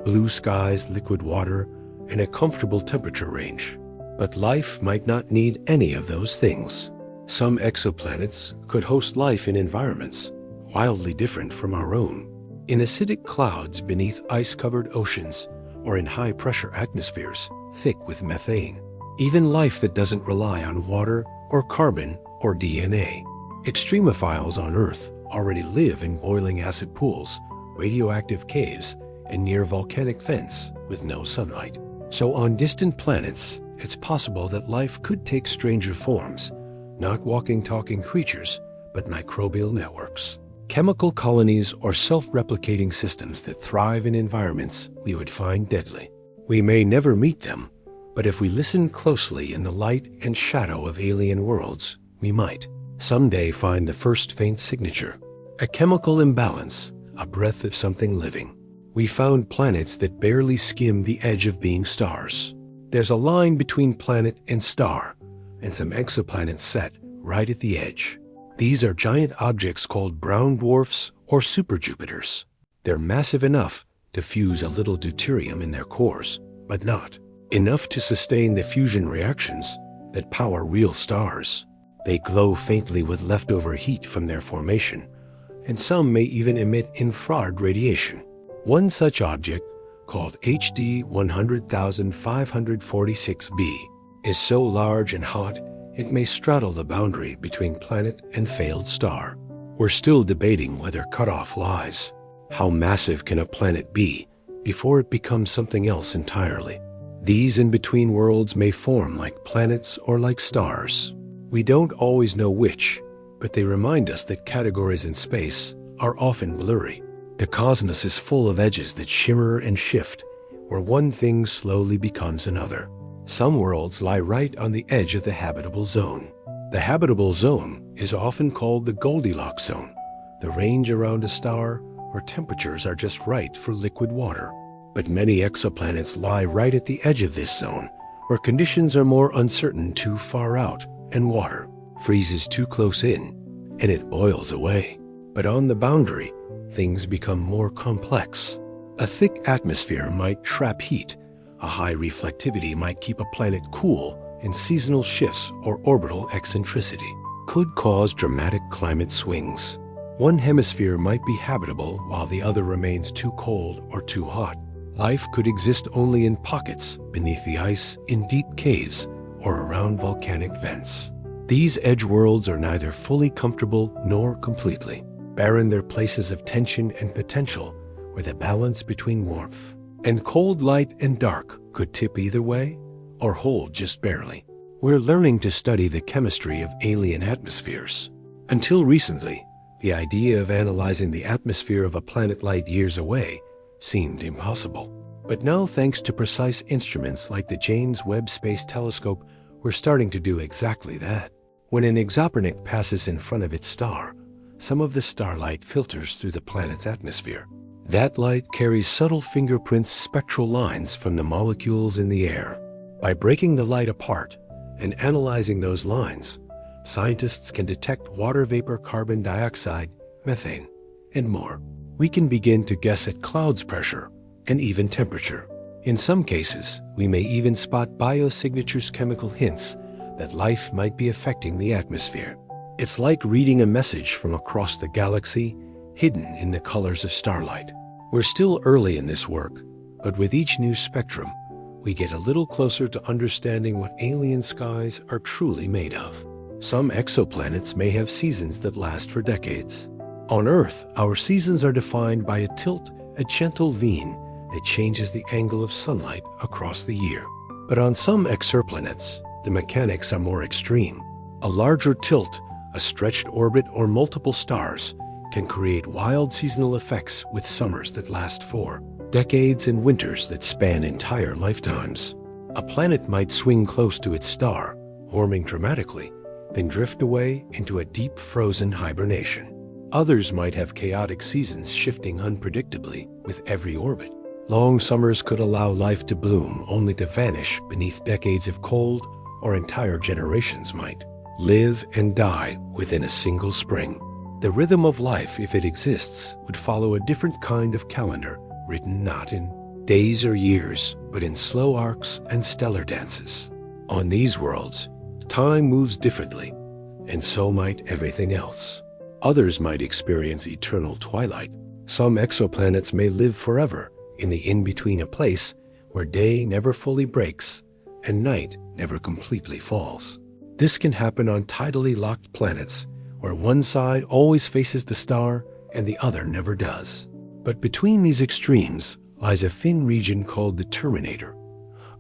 blue skies, liquid water, and a comfortable temperature range. But life might not need any of those things. Some exoplanets could host life in environments wildly different from our own. In acidic clouds beneath ice-covered oceans, or in high-pressure atmospheres thick with methane. Even life that doesn't rely on water or carbon or DNA. Extremophiles on Earth already live in boiling acid pools, radioactive caves, and near volcanic vents with no sunlight. So on distant planets, it's possible that life could take stranger forms, not walking, talking creatures, but microbial networks. Chemical colonies or self-replicating systems that thrive in environments we would find deadly. We may never meet them, but if we listen closely in the light and shadow of alien worlds, we might someday find the first faint signature, a chemical imbalance, a breath of something living. We found planets that barely skim the edge of being stars. There's a line between planet and star, and some exoplanets set right at the edge. These are giant objects called brown dwarfs or superjupiters. They're massive enough to fuse a little deuterium in their cores, but not enough to sustain the fusion reactions that power real stars. They glow faintly with leftover heat from their formation, and some may even emit infrared radiation. One such object, called HD 100,546b, is so large and hot it may straddle the boundary between planet and failed star. We're still debating whether cutoff lies. How massive can a planet be before it becomes something else entirely? These in-between worlds may form like planets or like stars. We don't always know which, but they remind us that categories in space are often blurry. The cosmos is full of edges that shimmer and shift, where one thing slowly becomes another. Some worlds lie right on the edge of the habitable zone. The habitable zone is often called the Goldilocks zone, the range around a star where temperatures are just right for liquid water. But many exoplanets lie right at the edge of this zone, where conditions are more uncertain too far out and water freezes too close in, and it boils away. But on the boundary, things become more complex. A thick atmosphere might trap heat. A high reflectivity might keep a planet cool, and seasonal shifts or orbital eccentricity could cause dramatic climate swings. One hemisphere might be habitable while the other remains too cold or too hot. Life could exist only in pockets, beneath the ice, in deep caves, or around volcanic vents. These edge worlds are neither fully comfortable nor completely barren. They're places of tension and potential, where the balance between warmth and cold, light and dark could tip either way or hold just barely. We're learning to study the chemistry of alien atmospheres. Until recently, the idea of analyzing the atmosphere of a planet light years away seemed impossible. But now, thanks to precise instruments like the James Webb Space Telescope, we're starting to do exactly that. When an exoplanet passes in front of its star, some of the starlight filters through the planet's atmosphere. That light carries subtle fingerprints, spectral lines from the molecules in the air. By breaking the light apart and analyzing those lines, scientists can detect water vapor, carbon dioxide, methane, and more. We can begin to guess at clouds pressure and even temperature. In some cases, we may even spot biosignatures, chemical hints that life might be affecting the atmosphere. It's like reading a message from across the galaxy, hidden in the colors of starlight. We're still early in this work, but with each new spectrum, we get a little closer to understanding what alien skies are truly made of. Some exoplanets may have seasons that last for decades. On Earth, our seasons are defined by a tilt, a gentle vene that changes the angle of sunlight across the year. But on some exoplanets, the mechanics are more extreme. A larger tilt, a stretched orbit, or multiple stars can create wild seasonal effects with summers that last for decades and winters that span entire lifetimes. A planet might swing close to its star, warming dramatically, then drift away into a deep frozen hibernation. Others might have chaotic seasons shifting unpredictably with every orbit. Long summers could allow life to bloom only to vanish beneath decades of cold, or entire generations might live and die within a single spring. The rhythm of life, if it exists, would follow a different kind of calendar, written not in days or years, but in slow arcs and stellar dances. On these worlds, time moves differently, and so might everything else. Others might experience eternal twilight. Some exoplanets may live forever in the in-between, a place where day never fully breaks and night never completely falls. This can happen on tidally locked planets, where one side always faces the star and the other never does. But between these extremes lies a thin region called the terminator,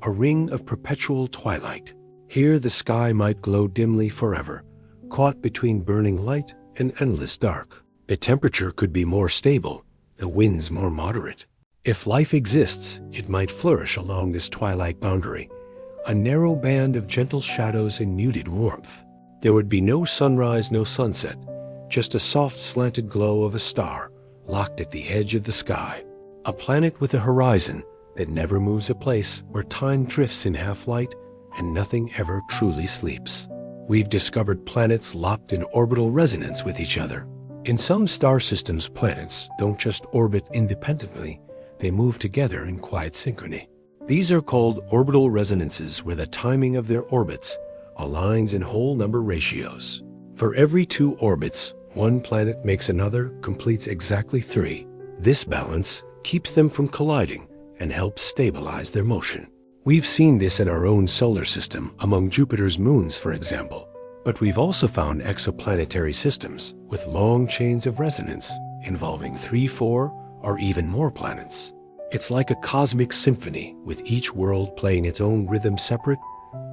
a ring of perpetual twilight. Here the sky might glow dimly forever, caught between burning light and endless dark. The temperature could be more stable, the winds more moderate. If life exists, it might flourish along this twilight boundary, a narrow band of gentle shadows and muted warmth. There would be no sunrise, no sunset, just a soft slanted glow of a star locked at the edge of the sky. A planet with a horizon that never moves, a place where time drifts in half-light and nothing ever truly sleeps. We've discovered planets locked in orbital resonance with each other. In some star systems, planets don't just orbit independently, they move together in quiet synchrony. These are called orbital resonances, where the timing of their orbits aligns in whole number ratios. For every 2 orbits, one planet makes another, completes exactly 3. This balance keeps them from colliding and helps stabilize their motion. We've seen this in our own solar system, among Jupiter's moons, for example. But we've also found exoplanetary systems with long chains of resonance involving 3, 4, or even more planets. It's like a cosmic symphony, with each world playing its own rhythm, separate,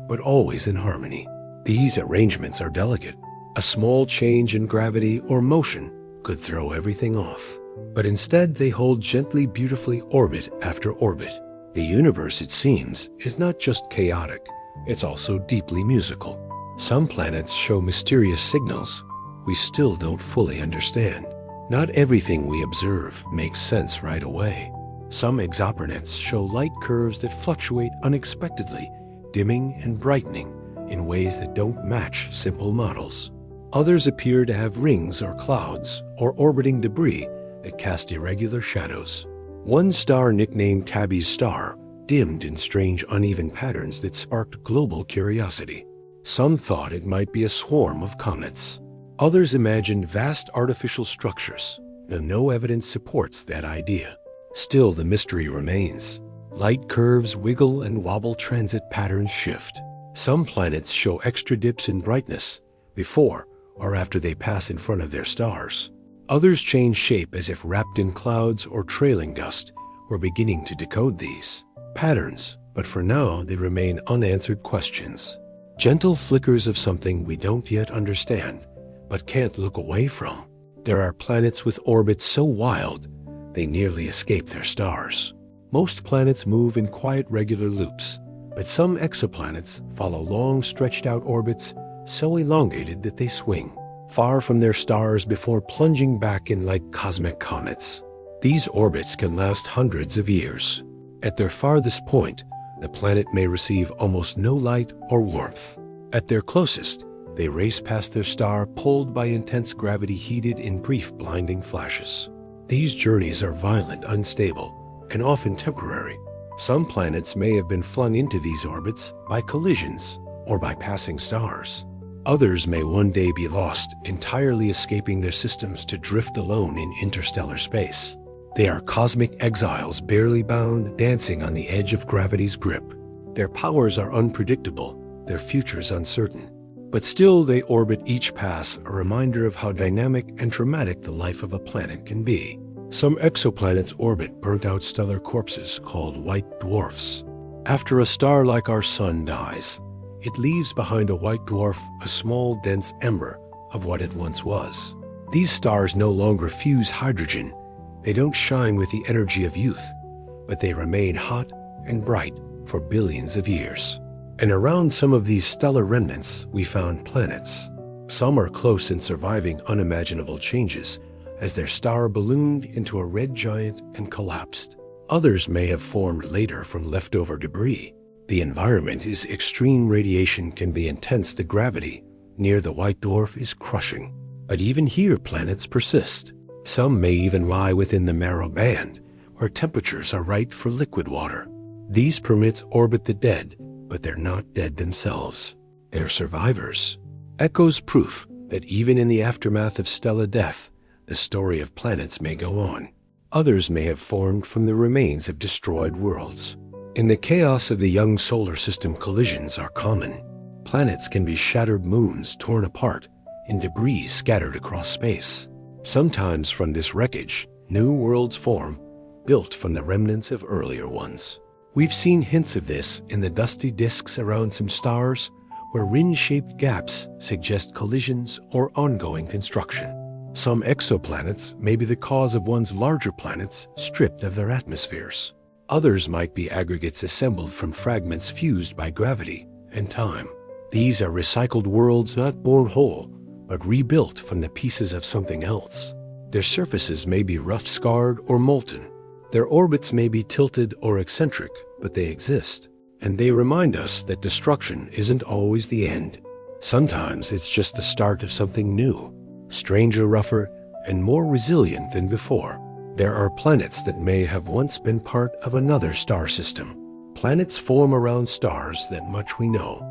but always in harmony. These arrangements are delicate. A small change in gravity or motion could throw everything off. But instead, they hold gently, beautifully, orbit after orbit. The universe, it seems, is not just chaotic, it's also deeply musical. Some planets show mysterious signals we still don't fully understand. Not everything we observe makes sense right away. Some exoplanets show light curves that fluctuate unexpectedly, dimming and brightening in ways that don't match simple models. Others appear to have rings or clouds or orbiting debris that cast irregular shadows. One star, nicknamed Tabby's star, dimmed in strange uneven patterns that sparked global curiosity. Some thought it might be a swarm of comets. Others imagined vast artificial structures, though no evidence supports that idea. Still, the mystery remains. Light curves wiggle and wobble, transit patterns shift. Some planets show extra dips in brightness before or after they pass in front of their stars. Others change shape as if wrapped in clouds or trailing dust. We're beginning to decode these patterns, but for now they remain unanswered questions. Gentle flickers of something we don't yet understand, but can't look away from. There are planets with orbits so wild they nearly escape their stars. Most planets move in quiet, regular loops, but some exoplanets follow long, stretched-out orbits so elongated that they swing far from their stars before plunging back in like cosmic comets. These orbits can last hundreds of years. At their farthest point, the planet may receive almost no light or warmth. At their closest, they race past their star, pulled by intense gravity, heated in brief, blinding flashes. These journeys are violent, unstable, and often temporary. Some planets may have been flung into these orbits by collisions or by passing stars. Others may one day be lost, entirely escaping their systems to drift alone in interstellar space. They are cosmic exiles, barely bound, dancing on the edge of gravity's grip. Their powers are unpredictable, their futures uncertain. But still, they orbit each pass, a reminder of how dynamic and dramatic the life of a planet can be. Some exoplanets orbit burnt-out stellar corpses called white dwarfs. After a star like our Sun dies, it leaves behind a white dwarf, a small, dense ember of what it once was. These stars no longer fuse hydrogen. They don't shine with the energy of youth, but they remain hot and bright for billions of years. And around some of these stellar remnants, we found planets. Some are close in surviving unimaginable changes, as their star ballooned into a red giant and collapsed. Others may have formed later from leftover debris. The environment is extreme. Radiation can be intense. The gravity near the white dwarf is crushing. But even here, planets persist. Some may even lie within the narrow band, where temperatures are right for liquid water. These permits orbit the dead, but they're not dead themselves. They're survivors. Echoes proof that even in the aftermath of stellar death, the story of planets may go on. Others may have formed from the remains of destroyed worlds. In the chaos of the young solar system, collisions are common. Planets can be shattered moons torn apart and debris scattered across space. Sometimes from this wreckage, new worlds form, built from the remnants of earlier ones. We've seen hints of this in the dusty disks around some stars, where ring-shaped gaps suggest collisions or ongoing construction. Some exoplanets may be the cause of one's larger planets stripped of their atmospheres. Others might be aggregates assembled from fragments fused by gravity and time. These are recycled worlds not born whole, but rebuilt from the pieces of something else. Their surfaces may be rough-scarred or molten. Their orbits may be tilted or eccentric, but they exist. And they remind us that destruction isn't always the end. Sometimes it's just the start of something new, stranger, rougher, and more resilient than before. There are planets that may have once been part of another star system. Planets form around stars that much we know,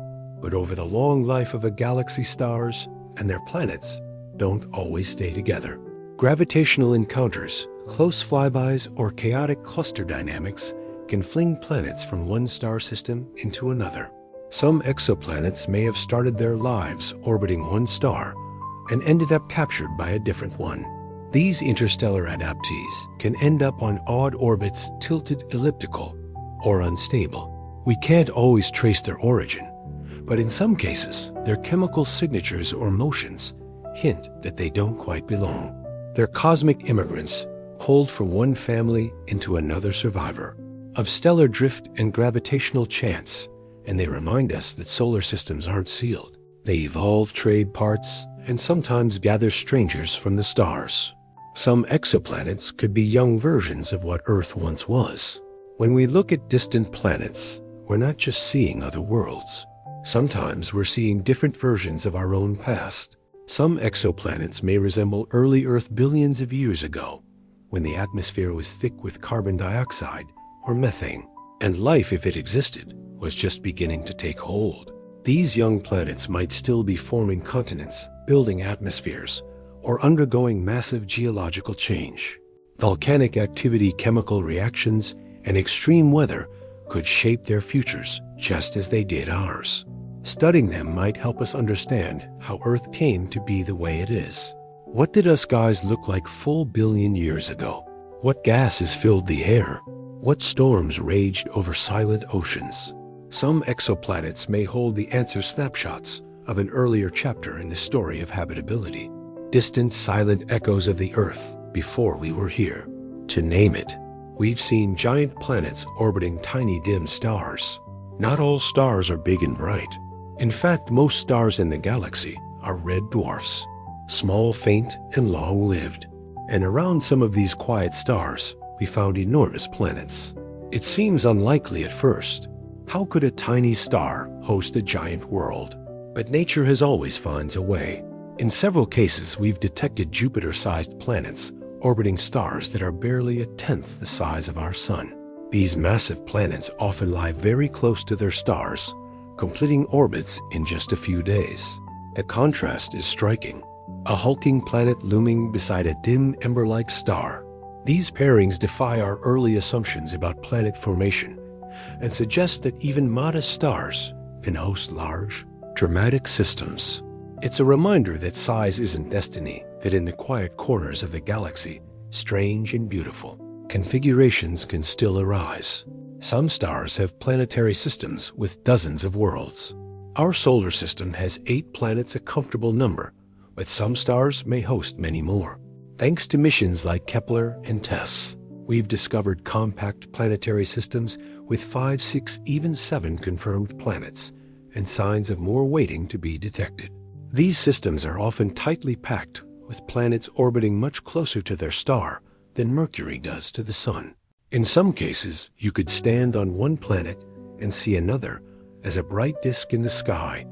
but over the long life of a galaxy, stars and their planets don't always stay together. Gravitational encounters, close flybys, or chaotic cluster dynamics can fling planets from one star system into another. Some exoplanets may have started their lives orbiting one star and ended up captured by a different one. These interstellar adoptees can end up on odd orbits, tilted elliptical, or unstable. We can't always trace their origin, but in some cases, their chemical signatures or motions hint that they don't quite belong. They're cosmic immigrants, pulled from one family into another survivor, of stellar drift and gravitational chance, and they remind us that solar systems aren't sealed. They evolve, trade parts, and sometimes gather strangers from the stars. Some exoplanets could be young versions of what Earth once was. When we look at distant planets, we're not just seeing other worlds. Sometimes we're seeing different versions of our own past. Some exoplanets may resemble early Earth billions of years ago, when the atmosphere was thick with carbon dioxide or methane, and life, if it existed, was just beginning to take hold. These young planets might still be forming continents, building atmospheres, or undergoing massive geological change. Volcanic activity, chemical reactions, and extreme weather could shape their futures just as they did ours. Studying them might help us understand how Earth came to be the way it is. What did us guys look like full billion years ago? What gases filled the air? What storms raged over silent oceans? Some exoplanets may hold the answer snapshots of an earlier chapter in the story of habitability. Distant, silent echoes of the Earth before we were here. To name it, we've seen giant planets orbiting tiny dim stars. Not all stars are big and bright. In fact, most stars in the galaxy are red dwarfs, small, faint, and long-lived. And around some of these quiet stars, we found enormous planets. It seems unlikely at first. How could a tiny star host a giant world? But nature has always finds a way. In several cases, we've detected Jupiter-sized planets orbiting stars that are barely a tenth the size of our Sun. These massive planets often lie very close to their stars, completing orbits in just a few days. A contrast is striking. A hulking planet looming beside a dim ember-like star. These pairings defy our early assumptions about planet formation and suggest that even modest stars can host large, dramatic systems. It's a reminder that size isn't destiny, that in the quiet corners of the galaxy, strange and beautiful, configurations can still arise. Some stars have planetary systems with dozens of worlds. Our solar system has 8 planets, a comfortable number, but some stars may host many more. Thanks to missions like Kepler and TESS, we've discovered compact planetary systems with 5, 6, even 7 confirmed planets, and signs of more waiting to be detected. These systems are often tightly packed, with planets orbiting much closer to their star than Mercury does to the Sun. In some cases, you could stand on one planet and see another as a bright disk in the sky,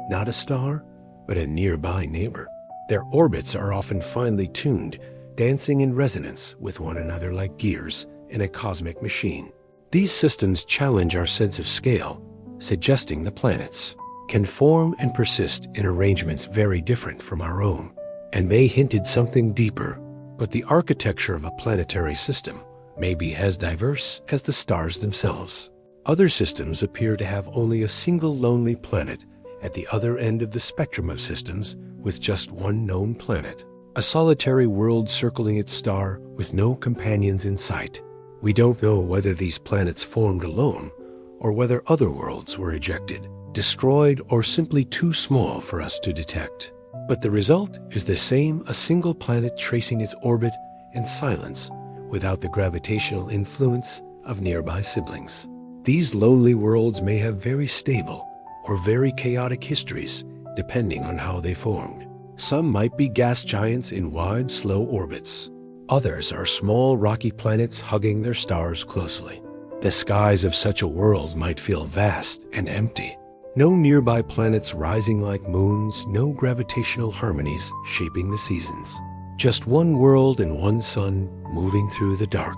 not a star, but a nearby neighbor. Their orbits are often finely tuned, dancing in resonance with one another like gears in a cosmic machine. These systems challenge our sense of scale, suggesting the planets can form and persist in arrangements very different from our own, and they hinted something deeper. But the architecture of a planetary system may be as diverse as the stars themselves. Other systems appear to have only a single lonely planet at the other end of the spectrum of systems, with just one known planet, a solitary world circling its star with no companions in sight. We don't know whether these planets formed alone or whether other worlds were ejected, destroyed, or simply too small for us to detect. But the result is the same, a single planet tracing its orbit in silence without the gravitational influence of nearby siblings. These lonely worlds may have very stable or very chaotic histories, depending on how they formed. Some might be gas giants in wide, slow orbits. Others are small, rocky planets hugging their stars closely. The skies of such a world might feel vast and empty. No nearby planets rising like moons, no gravitational harmonies shaping the seasons. Just one world and one sun moving through the dark.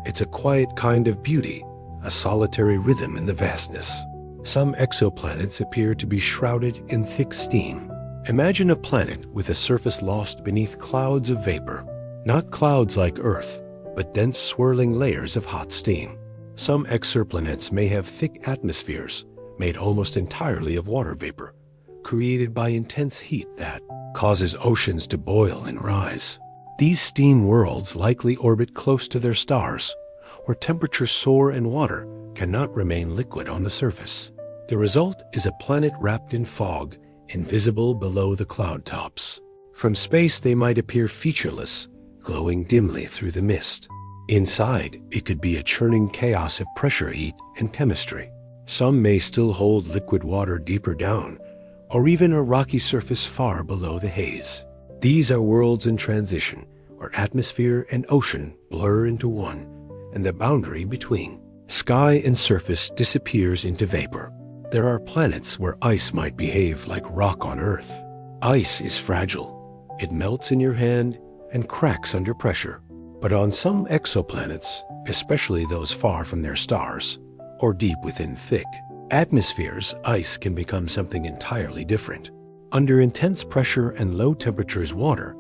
It's a quiet kind of beauty, a solitary rhythm in the vastness. Some exoplanets appear to be shrouded in thick steam. Imagine a planet with a surface lost beneath clouds of vapor. Not clouds like Earth, but dense swirling layers of hot steam. Some exoplanets may have thick atmospheres, made almost entirely of water vapor, created by intense heat that causes oceans to boil and rise. These steam worlds likely orbit close to their stars, where temperatures soar and water cannot remain liquid on the surface. The result is a planet wrapped in fog, invisible below the cloud tops. From space they might appear featureless, glowing dimly through the mist. Inside, it could be a churning chaos of pressure, heat, and chemistry. Some may still hold liquid water deeper down, or even a rocky surface far below the haze. These are worlds in transition, where atmosphere and ocean blur into one, and the boundary between sky and surface disappears into vapor. There are planets where ice might behave like rock on Earth. Ice is fragile. It melts in your hand and cracks under pressure. But on some exoplanets, especially those far from their stars, or deep within thick atmospheres, ice can become something entirely different. Under intense pressure and low temperatures, water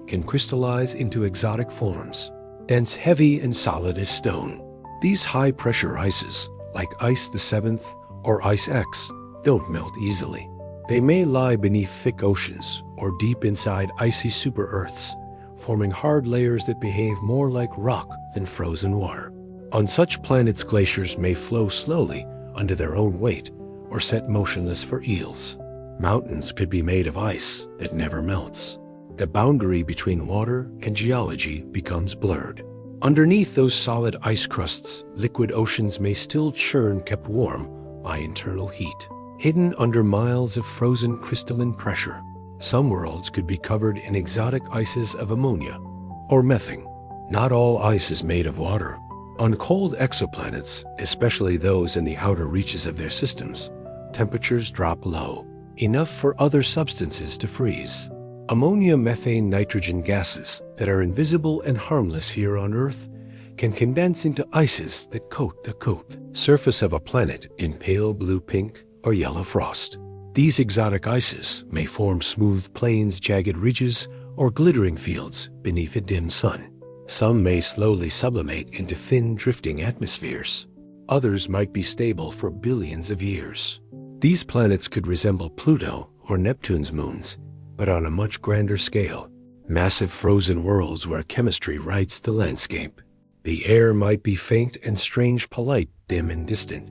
can crystallize into exotic forms, dense, heavy, and solid as stone. These high-pressure ices, like Ice the Seventh or Ice X, don't melt easily. They may lie beneath thick oceans or deep inside icy super-Earths, forming hard layers that behave more like rock than frozen water. On such planets, glaciers may flow slowly under their own weight or set motionless for eons. Mountains could be made of ice that never melts. The boundary between water and geology becomes blurred. Underneath those solid ice crusts, liquid oceans may still churn, kept warm by internal heat, hidden under miles of frozen crystalline pressure. Some worlds could be covered in exotic ices of ammonia or methane. Not all ice is made of water. On cold exoplanets, especially those in the outer reaches of their systems, temperatures drop low, enough for other substances to freeze. Ammonia, methane, nitrogen gases that are invisible and harmless here on Earth can condense into ices that coat the surface of a planet in pale blue, pink, or yellow frost. These exotic ices may form smooth plains, jagged ridges, or glittering fields beneath a dim sun. Some may slowly sublimate into thin, drifting atmospheres. Others might be stable for billions of years. These planets could resemble Pluto or Neptune's moons, but on a much grander scale. Massive frozen worlds where chemistry writes the landscape. The air might be faint and strange, polite, dim and distant,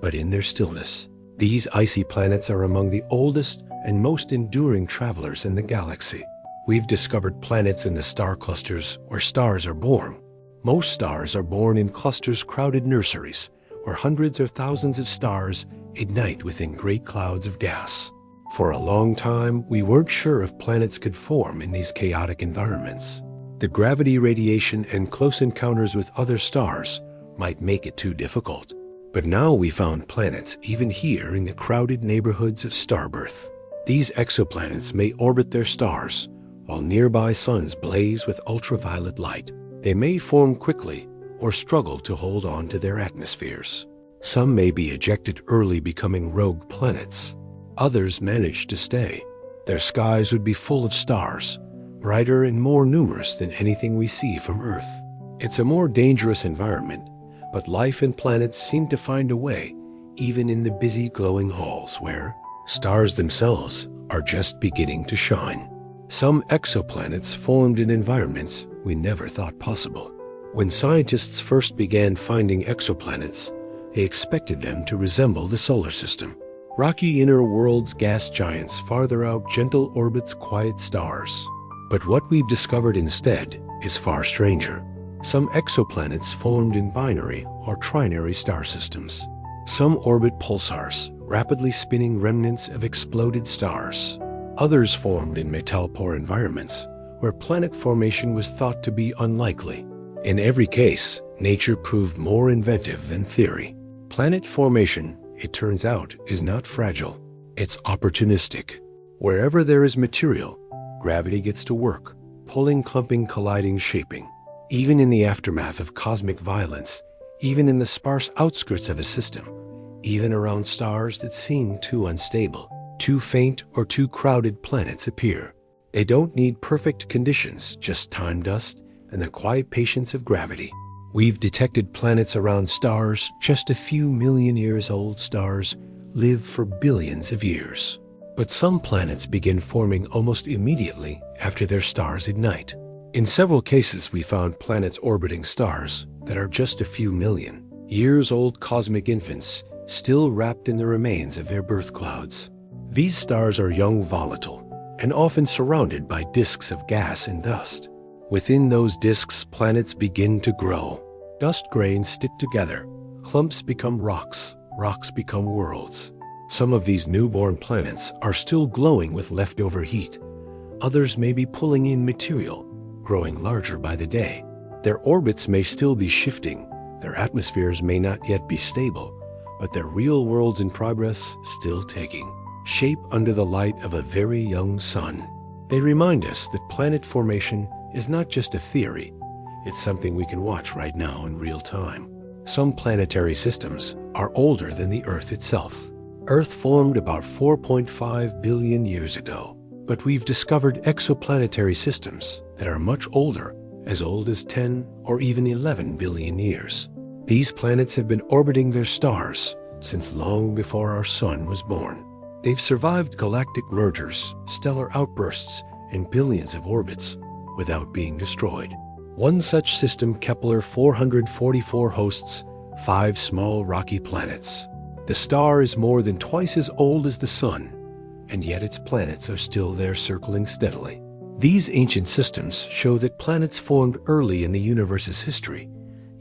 but in their stillness, these icy planets are among the oldest and most enduring travelers in the galaxy. We've discovered planets in the star clusters where stars are born. Most stars are born in clusters, crowded nurseries, where hundreds or thousands of stars ignite within great clouds of gas. For a long time, we weren't sure if planets could form in these chaotic environments. The gravity, radiation, and close encounters with other stars might make it too difficult. But now we found planets even here in the crowded neighborhoods of starbirth. These exoplanets may orbit their stars, while nearby suns blaze with ultraviolet light. They may form quickly or struggle to hold on to their atmospheres. Some may be ejected early, becoming rogue planets. Others manage to stay. Their skies would be full of stars, brighter and more numerous than anything we see from Earth. It's a more dangerous environment, but life and planets seem to find a way, even in the busy, glowing halls where stars themselves are just beginning to shine. Some exoplanets formed in environments we never thought possible. When scientists first began finding exoplanets, they expected them to resemble the solar system. Rocky inner worlds, gas giants, farther out gentle orbits, quiet stars. But what we've discovered instead is far stranger. Some exoplanets formed in binary or trinary star systems. Some orbit pulsars, rapidly spinning remnants of exploded stars. Others formed in metal-poor environments, where planet formation was thought to be unlikely. In every case, nature proved more inventive than theory. Planet formation, it turns out, is not fragile. It's opportunistic. Wherever there is material, gravity gets to work, pulling, clumping, colliding, shaping. Even in the aftermath of cosmic violence, even in the sparse outskirts of a system, even around stars that seem too unstable, too faint or too crowded, planets appear. They don't need perfect conditions, just time dust and the quiet patience of gravity. We've detected planets around stars just a few million years old. Stars live for billions of years. But some planets begin forming almost immediately after their stars ignite. In several cases, we found planets orbiting stars that are just a few million years old, cosmic infants, still wrapped in the remains of their birth clouds. These stars are young, volatile, and often surrounded by disks of gas and dust. Within those disks, planets begin to grow. Dust grains stick together, clumps become rocks, rocks become worlds. Some of these newborn planets are still glowing with leftover heat. Others may be pulling in material, growing larger by the day. Their orbits may still be shifting, their atmospheres may not yet be stable, but their real worlds in progress still taking shape under the light of a very young sun. They remind us that planet formation is not just a theory, it's something we can watch right now in real time. Some planetary systems are older than the Earth itself. Earth formed about 4.5 billion years ago, but we've discovered exoplanetary systems that are much older, as old as 10 or even 11 billion years. These planets have been orbiting their stars since long before our sun was born. They've survived galactic mergers, stellar outbursts, and billions of orbits without being destroyed. One such system, Kepler 444, hosts 5 small rocky planets. The star is more than twice as old as the sun, and yet its planets are still there, circling steadily. These ancient systems show that planets formed early in the universe's history,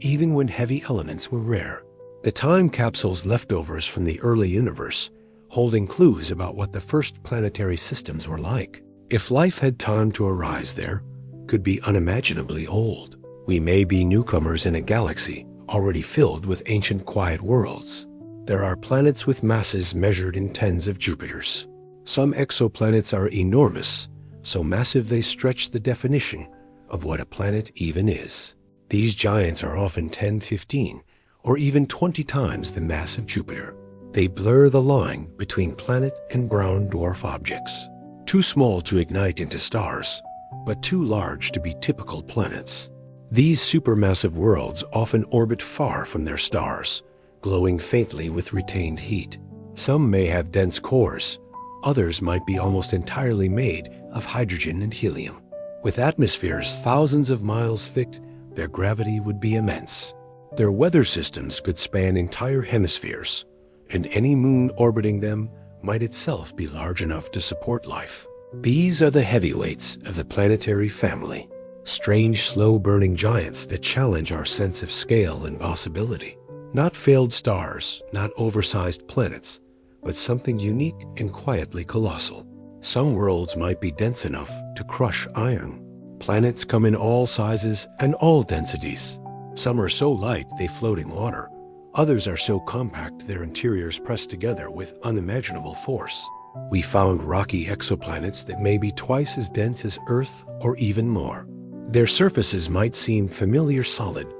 even when heavy elements were rare. The time capsules, leftovers from the early universe, holding clues about what the first planetary systems were like. If life had time to arise there, could be unimaginably old. We may be newcomers in a galaxy already filled with ancient, quiet worlds. There are planets with masses measured in tens of Jupiters. Some exoplanets are enormous, so massive they stretch the definition of what a planet even is. These giants are often 10, 15, or even 20 times the mass of Jupiter. They blur the line between planet and brown dwarf objects. Too small to ignite into stars, but too large to be typical planets. These supermassive worlds often orbit far from their stars, glowing faintly with retained heat. Some may have dense cores. Others might be almost entirely made of hydrogen and helium. With atmospheres thousands of miles thick, their gravity would be immense. Their weather systems could span entire hemispheres, and any moon orbiting them might itself be large enough to support life. These are the heavyweights of the planetary family, strange, slow-burning giants that challenge our sense of scale and possibility. Not failed stars, not oversized planets, but something unique and quietly colossal. Some worlds might be dense enough to crush iron. Planets come in all sizes and all densities. Some are so light they float in water. Others are so compact their interiors press together with unimaginable force. We found rocky exoplanets that may be twice as dense as Earth or even more. Their surfaces might seem familiar, solid,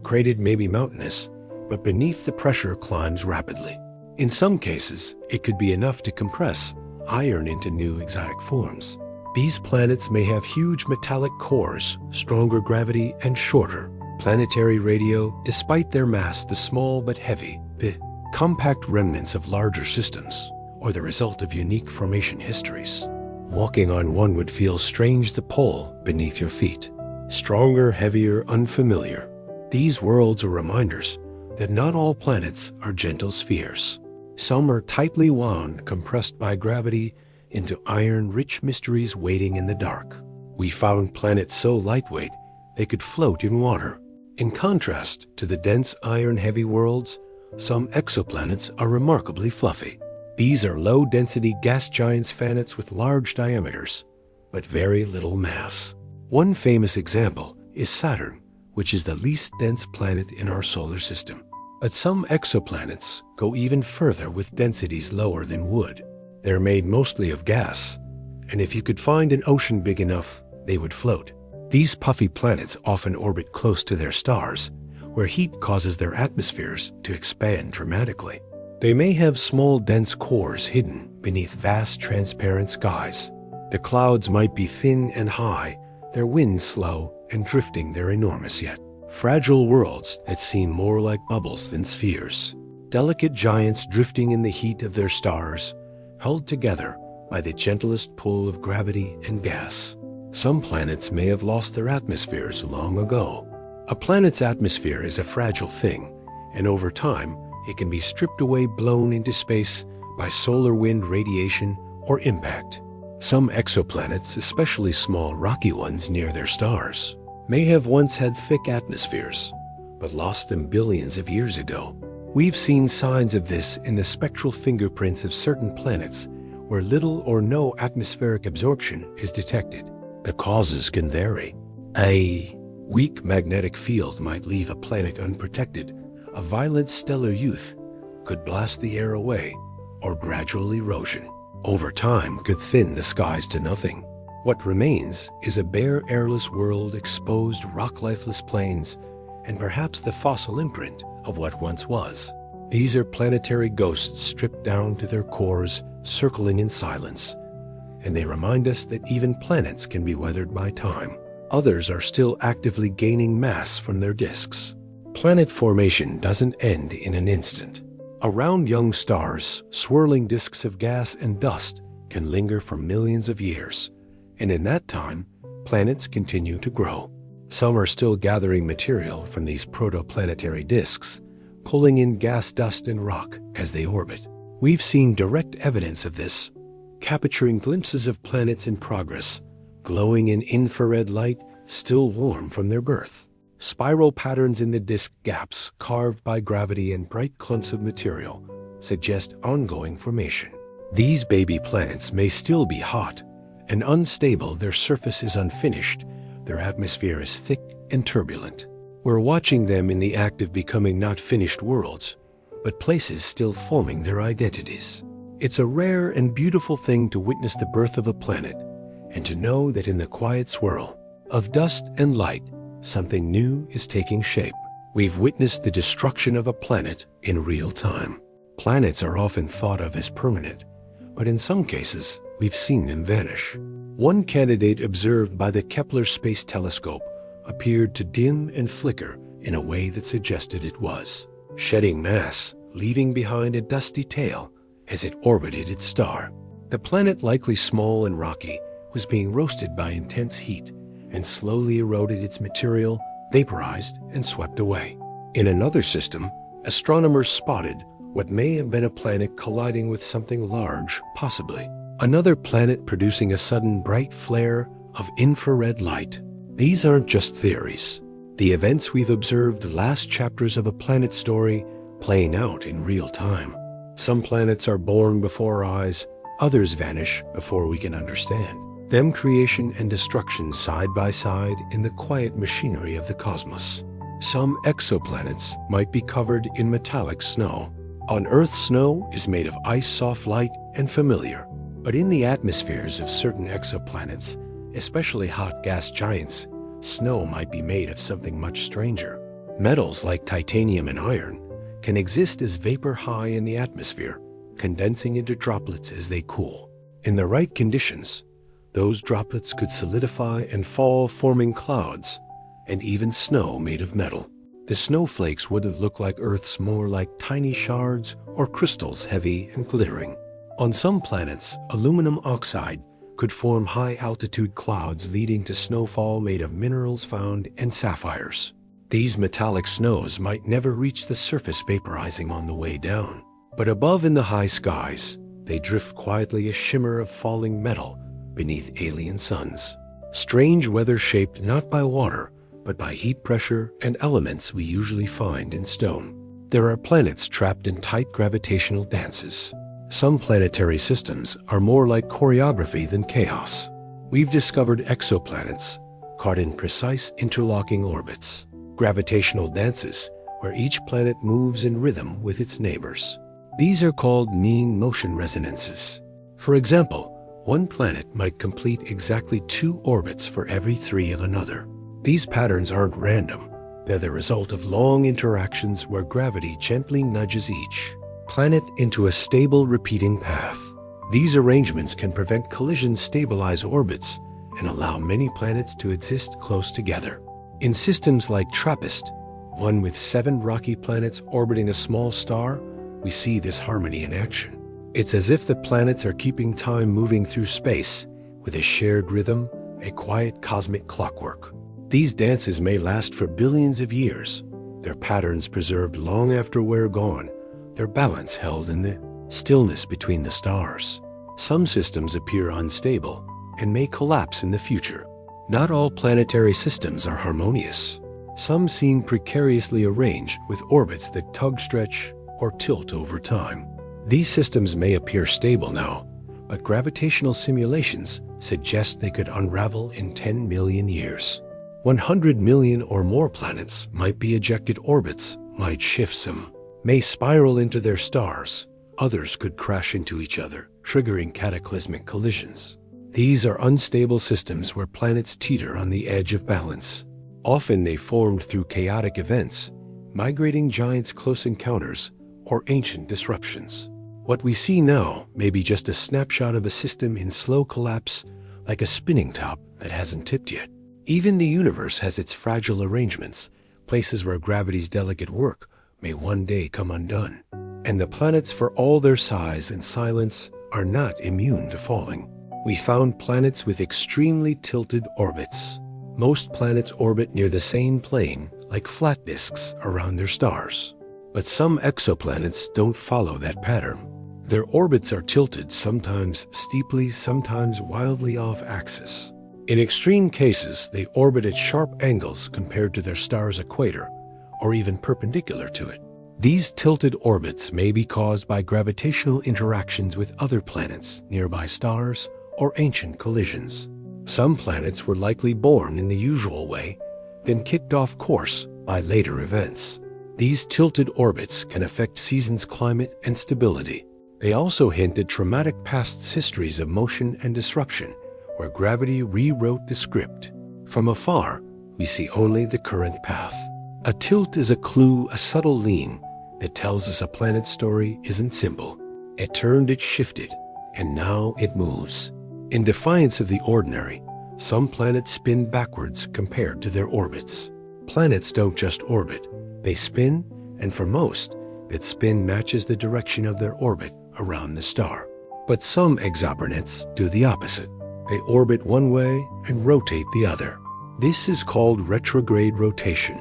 cratered, maybe mountainous, but beneath the pressure climbs rapidly. In some cases, it could be enough to compress iron into new exotic forms. These planets may have huge metallic cores, stronger gravity, and shorter planetary radio. Despite their mass, the small but heavy, the compact remnants of larger systems, or the result of unique formation histories. Walking on one would feel strange, the pole beneath your feet. Stronger, heavier, unfamiliar. These worlds are reminders that not all planets are gentle spheres. Some are tightly wound, compressed by gravity into iron-rich mysteries waiting in the dark. We found planets so lightweight they could float in water. In contrast to the dense iron-heavy worlds, some exoplanets are remarkably fluffy. These are low-density gas giants, planets with large diameters, but very little mass. One famous example is Saturn, which is the least dense planet in our solar system. But some exoplanets go even further with densities lower than wood. They're made mostly of gas, and if you could find an ocean big enough, they would float. These puffy planets often orbit close to their stars, where heat causes their atmospheres to expand dramatically. They may have small, dense cores hidden beneath vast, transparent skies. The clouds might be thin and high, their winds slow, and drifting they're enormous yet. Fragile worlds that seem more like bubbles than spheres. Delicate giants drifting in the heat of their stars, held together by the gentlest pull of gravity and gas. Some planets may have lost their atmospheres long ago. A planet's atmosphere is a fragile thing, and over time, it can be stripped away, blown into space by solar wind, radiation, or impact. Some exoplanets, especially small rocky ones near their stars, may have once had thick atmospheres, but lost them billions of years ago. We've seen signs of this in the spectral fingerprints of certain planets where little or no atmospheric absorption is detected. The causes can vary. A weak magnetic field might leave a planet unprotected. A violent stellar youth could blast the air away, or gradual erosion over time could thin the skies to nothing. What remains is a bare, airless world, exposed rock-lifeless plains, and perhaps the fossil imprint of what once was. These are planetary ghosts stripped down to their cores, circling in silence, and they remind us that even planets can be weathered by time. Others are still actively gaining mass from their disks. Planet formation doesn't end in an instant. Around young stars, swirling disks of gas and dust can linger for millions of years, and in that time, planets continue to grow. Some are still gathering material from these protoplanetary disks, pulling in gas, dust, and rock as they orbit. We've seen direct evidence of this, capturing glimpses of planets in progress, glowing in infrared light, still warm from their birth. Spiral patterns in the disk gaps, carved by gravity, and bright clumps of material suggest ongoing formation. These baby planets may still be hot and unstable, their surface is unfinished, their atmosphere is thick and turbulent. We're watching them in the act of becoming not finished worlds, but places still forming their identities. It's a rare and beautiful thing to witness the birth of a planet, and to know that in the quiet swirl of dust and light, something new is taking shape. We've witnessed the destruction of a planet in real time. Planets are often thought of as permanent, but in some cases, we've seen them vanish. One candidate observed by the Kepler Space Telescope appeared to dim and flicker in a way that suggested it was shedding mass, leaving behind a dusty tail as it orbited its star. The planet, likely small and rocky, was being roasted by intense heat and slowly eroded its material, vaporized, and swept away. In another system, astronomers spotted what may have been a planet colliding with something large, possibly another planet producing a sudden bright flare of infrared light. These aren't just theories. The events we've observed, the last chapters of a planet story playing out in real time. Some planets are born before our eyes, others vanish before we can understand them. Creation and destruction side by side in the quiet machinery of the cosmos. Some exoplanets might be covered in metallic snow. On Earth, snow is made of ice, soft, light, and familiar. But in the atmospheres of certain exoplanets, especially hot gas giants, snow might be made of something much stranger. Metals like titanium and iron can exist as vapor high in the atmosphere, condensing into droplets as they cool. In the right conditions, those droplets could solidify and fall, forming clouds, and even snow made of metal. The snowflakes wouldn't look like Earth's, more like tiny shards or crystals, heavy and glittering. On some planets, aluminum oxide could form high-altitude clouds leading to snowfall made of minerals found in sapphires. These metallic snows might never reach the surface, vaporizing on the way down. But above in the high skies, they drift quietly, a shimmer of falling metal beneath alien suns. Strange weather shaped not by water, but by heat pressure and elements we usually find in stone. There are planets trapped in tight gravitational dances. Some planetary systems are more like choreography than chaos. We've discovered exoplanets caught in precise interlocking orbits, gravitational dances where each planet moves in rhythm with its neighbors. These are called mean motion resonances. For example, one planet might complete exactly 2 orbits for every 3 of another. These patterns aren't random. They're the result of long interactions where gravity gently nudges each planet into a stable, repeating path. These arrangements can prevent collisions, stabilize orbits, and allow many planets to exist close together. In systems like TRAPPIST, one with 7 rocky planets orbiting a small star, we see this harmony in action. It's as if the planets are keeping time, moving through space with a shared rhythm, a quiet cosmic clockwork. These dances may last for billions of years, their patterns preserved long after we're gone, their balance held in the stillness between the stars. Some systems appear unstable and may collapse in the future. Not all planetary systems are harmonious. Some seem precariously arranged with orbits that tug, stretch, or tilt over time. These systems may appear stable now, but gravitational simulations suggest they could unravel in 10 million years. 100 million or more planets might be ejected, orbits might shift, some may spiral into their stars, others could crash into each other, triggering cataclysmic collisions. These are unstable systems where planets teeter on the edge of balance. Often they formed through chaotic events, migrating giants, close encounters, or ancient disruptions. What we see now may be just a snapshot of a system in slow collapse, like a spinning top that hasn't tipped yet. Even the universe has its fragile arrangements, places where gravity's delicate work may one day come undone. And the planets, for all their size and silence, are not immune to falling. We found planets with extremely tilted orbits. Most planets orbit near the same plane, like flat disks around their stars. But some exoplanets don't follow that pattern. Their orbits are tilted, sometimes steeply, sometimes wildly off axis. In extreme cases, they orbit at sharp angles compared to their star's equator, or even perpendicular to it. These tilted orbits may be caused by gravitational interactions with other planets, nearby stars, or ancient collisions. Some planets were likely born in the usual way, then kicked off course by later events. These tilted orbits can affect seasons, climate, and stability. They also hint at traumatic past histories of motion and disruption, where gravity rewrote the script. From afar, we see only the current path. A tilt is a clue, a subtle lean, that tells us a planet's story isn't simple. It turned, it shifted, and now it moves. In defiance of the ordinary, some planets spin backwards compared to their orbits. Planets don't just orbit, they spin, and for most, that spin matches the direction of their orbit around the star. But some exoplanets do the opposite. They orbit one way and rotate the other. This is called retrograde rotation,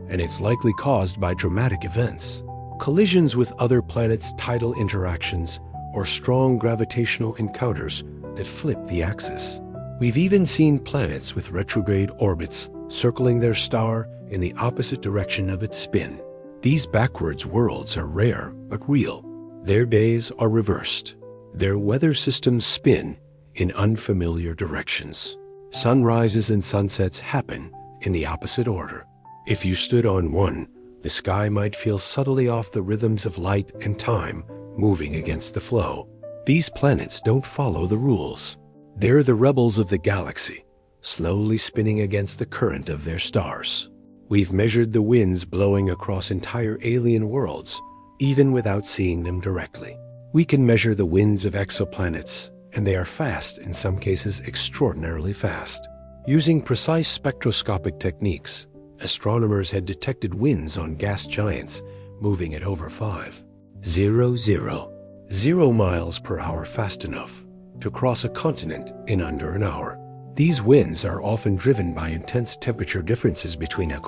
and it's likely caused by dramatic events. Collisions with other planets, tidal interactions, or strong gravitational encounters that flip the axis. We've even seen planets with retrograde orbits circling their star in the opposite direction of its spin. These backwards worlds are rare but real. Their days are reversed. Their weather systems spin in unfamiliar directions. Sunrises and sunsets happen in the opposite order. If you stood on one, the sky might feel subtly off, the rhythms of light and time moving against the flow. These planets don't follow the rules. They're the rebels of the galaxy, slowly spinning against the current of their stars. We've measured the winds blowing across entire alien worlds, even without seeing them directly. We can measure the winds of exoplanets, and they are fast, in some cases extraordinarily fast. Using precise spectroscopic techniques, astronomers had detected winds on gas giants moving at over 5,000 miles per hour, fast enough to cross a continent in under an hour. These winds are often driven by intense temperature differences between a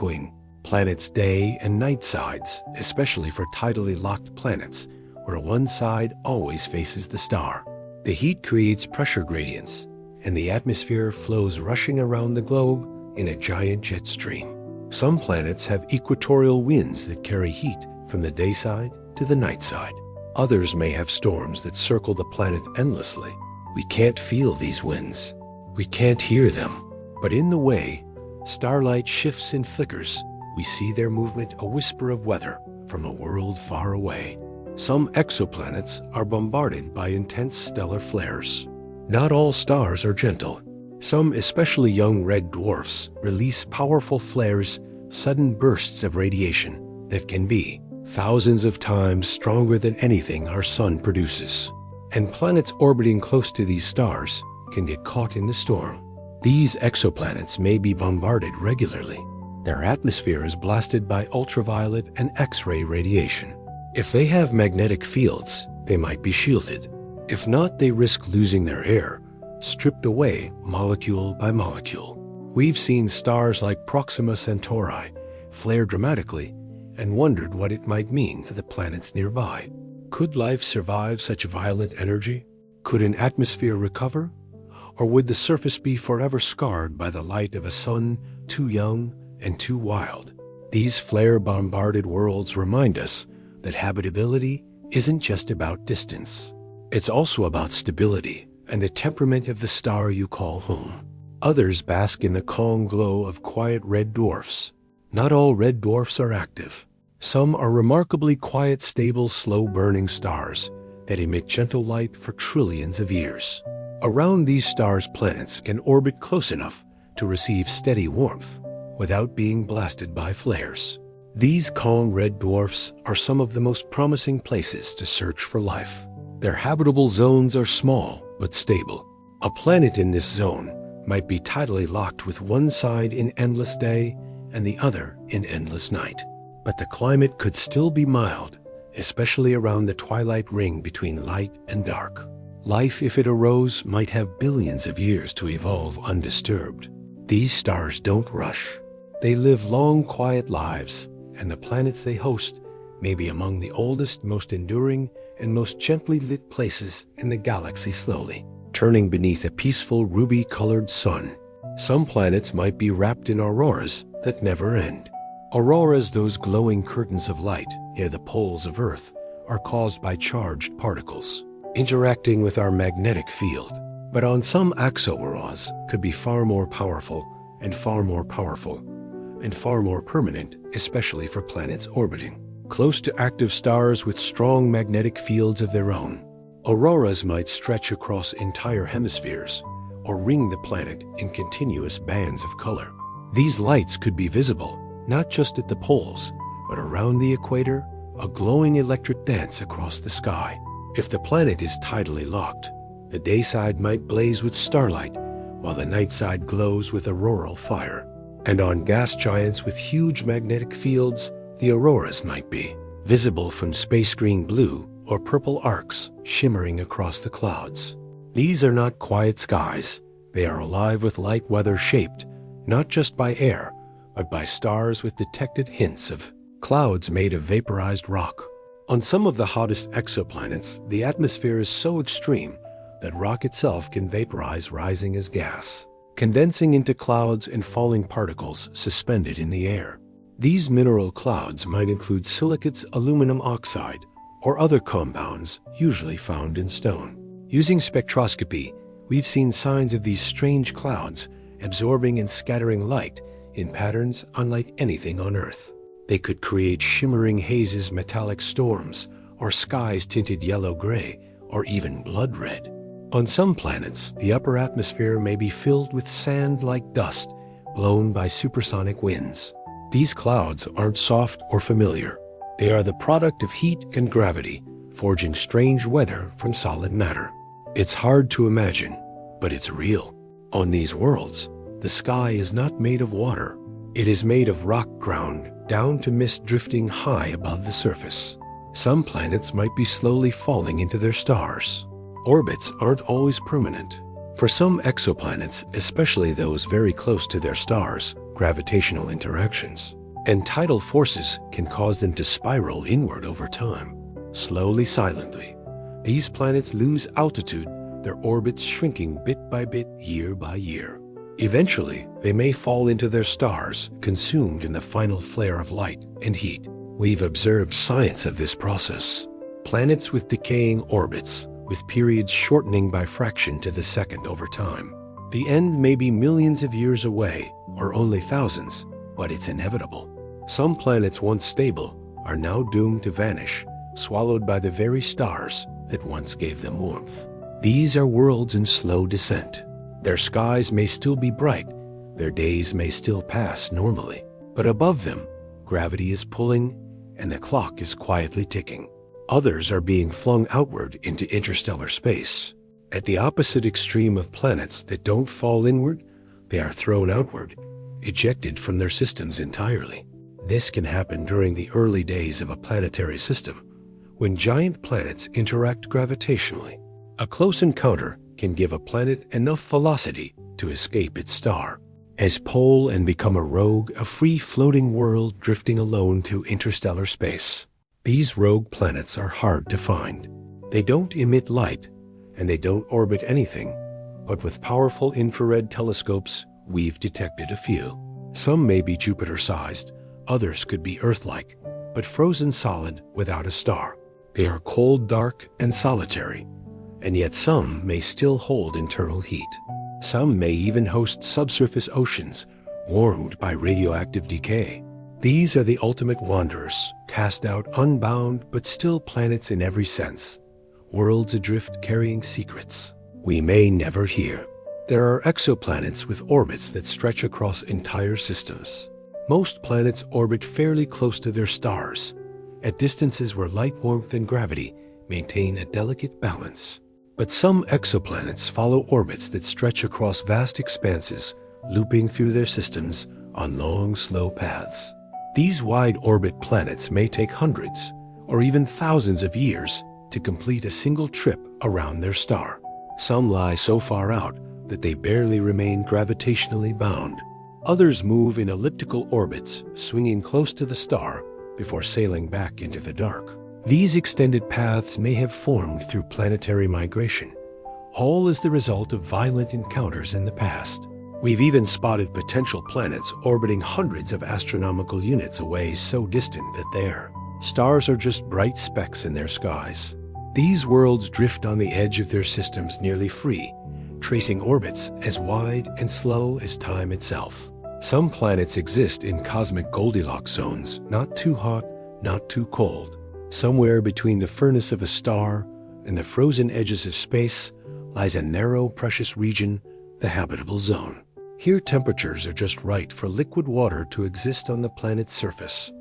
planet's day and night sides, especially for tidally locked planets, where one side always faces the star. The heat creates pressure gradients, and the atmosphere flows rushing around the globe in a giant jet stream. Some planets have equatorial winds that carry heat from the day side to the night side. Others may have storms that circle the planet endlessly. We can't feel these winds. We can't hear them. But in the way starlight shifts and flickers, we see their movement a whisper of weather from a world far away. Some exoplanets are bombarded by intense stellar flares. Not all stars are gentle. Some, especially young red dwarfs, release powerful flares, sudden bursts of radiation that can be thousands of times stronger than anything our sun produces. And planets orbiting close to these stars can get caught in the storm. These exoplanets may be bombarded regularly. Their atmosphere is blasted by ultraviolet and X-ray radiation. If they have magnetic fields, they might be shielded. If not, they risk losing their air, stripped away molecule by molecule. We've seen stars like Proxima Centauri flare dramatically and wondered what it might mean for the planets nearby. Could life survive such violent energy? Could an atmosphere recover? Or would the surface be forever scarred by the light of a sun too young and too wild? These flare-bombarded worlds remind us that habitability isn't just about distance. It's also about stability and the temperament of the star you call home. Others bask in the calm glow of quiet red dwarfs. Not all red dwarfs are active. Some are remarkably quiet, stable, slow-burning stars that emit gentle light for trillions of years. Around these stars, planets can orbit close enough to receive steady warmth without being blasted by flares. These calm red dwarfs are some of the most promising places to search for life. Their habitable zones are small but stable. A planet in this zone might be tidally locked with one side in endless day and the other in endless night. But the climate could still be mild, especially around the twilight ring between light and dark. Life, if it arose, might have billions of years to evolve undisturbed. These stars don't rush. They live long, quiet lives, and the planets they host may be among the oldest, most enduring, and most gently lit places in the galaxy, slowly turning beneath a peaceful ruby-colored sun. Some planets might be wrapped in auroras that never end. Auroras, those glowing curtains of light near the poles of Earth, are caused by charged particles interacting with our magnetic field. But on some exo-auroras could be far more powerful and far more permanent, especially for planets orbiting close to active stars with strong magnetic fields of their own. Auroras might stretch across entire hemispheres or ring the planet in continuous bands of color. These lights could be visible not just at the poles, but around the equator, a glowing electric dance across the sky. If the planet is tidally locked, the day side might blaze with starlight, while the night side glows with auroral fire. And on gas giants with huge magnetic fields, the auroras might be visible from space green, blue, or purple arcs shimmering across the clouds. These are not quiet skies. They are alive with light weather shaped not just by air, but by stars with detected hints of clouds made of vaporized rock. On some of the hottest exoplanets, the atmosphere is so extreme that rock itself can vaporize, rising as gas, condensing into clouds and falling particles suspended in the air. These mineral clouds might include silicates, aluminum oxide, or other compounds usually found in stone. Using spectroscopy, we've seen signs of these strange clouds absorbing and scattering light in patterns unlike anything on Earth. They could create shimmering hazes, metallic storms, or skies tinted yellow-gray, or even blood red. On some planets, the upper atmosphere may be filled with sand-like dust blown by supersonic winds. These clouds aren't soft or familiar. They are the product of heat and gravity, forging strange weather from solid matter. It's hard to imagine, but it's real. On these worlds, the sky is not made of water. It is made of rock ground down to mist drifting high above the surface. Some planets might be slowly falling into their stars. Orbits aren't always permanent. For some exoplanets, especially those very close to their stars, gravitational interactions and tidal forces can cause them to spiral inward over time. Slowly, silently, these planets lose altitude, their orbits shrinking bit by bit, year by year. Eventually, they may fall into their stars, consumed in the final flare of light and heat. We've observed signs of this process. Planets with decaying orbits, with periods shortening by fraction to the second over time. The end may be millions of years away, or only thousands, but it's inevitable. Some planets once stable are now doomed to vanish, swallowed by the very stars that once gave them warmth. These are worlds in slow descent. Their skies may still be bright, their days may still pass normally, but above them, gravity is pulling and the clock is quietly ticking. Others are being flung outward into interstellar space. At the opposite extreme of planets that don't fall inward, they are thrown outward, ejected from their systems entirely. This can happen during the early days of a planetary system, when giant planets interact gravitationally. A close encounter can give a planet enough velocity to escape its star, as pole and become a rogue, a free-floating world drifting alone through interstellar space. These rogue planets are hard to find. They don't emit light, and they don't orbit anything, but with powerful infrared telescopes, we've detected a few. Some may be Jupiter-sized, others could be Earth-like, but frozen solid without a star. They are cold, dark, and solitary, and yet some may still hold internal heat. Some may even host subsurface oceans, warmed by radioactive decay. These are the ultimate wanderers, cast out unbound but still planets in every sense, worlds adrift carrying secrets we may never hear. There are exoplanets with orbits that stretch across entire systems. Most planets orbit fairly close to their stars, at distances where light, warmth, and gravity maintain a delicate balance. But some exoplanets follow orbits that stretch across vast expanses, looping through their systems on long, slow paths. These wide-orbit planets may take hundreds or even thousands of years to complete a single trip around their star. Some lie so far out that they barely remain gravitationally bound. Others move in elliptical orbits, swinging close to the star before sailing back into the dark. These extended paths may have formed through planetary migration, all as the result of violent encounters in the past. We've even spotted potential planets orbiting hundreds of astronomical units away, so distant that their stars are just bright specks in their skies. These worlds drift on the edge of their systems nearly free, tracing orbits as wide and slow as time itself. Some planets exist in cosmic Goldilocks zones, not too hot, not too cold. Somewhere between the furnace of a star and the frozen edges of space lies a narrow, precious region, the habitable zone. Here temperatures are just right for liquid water to exist on the planet's surface.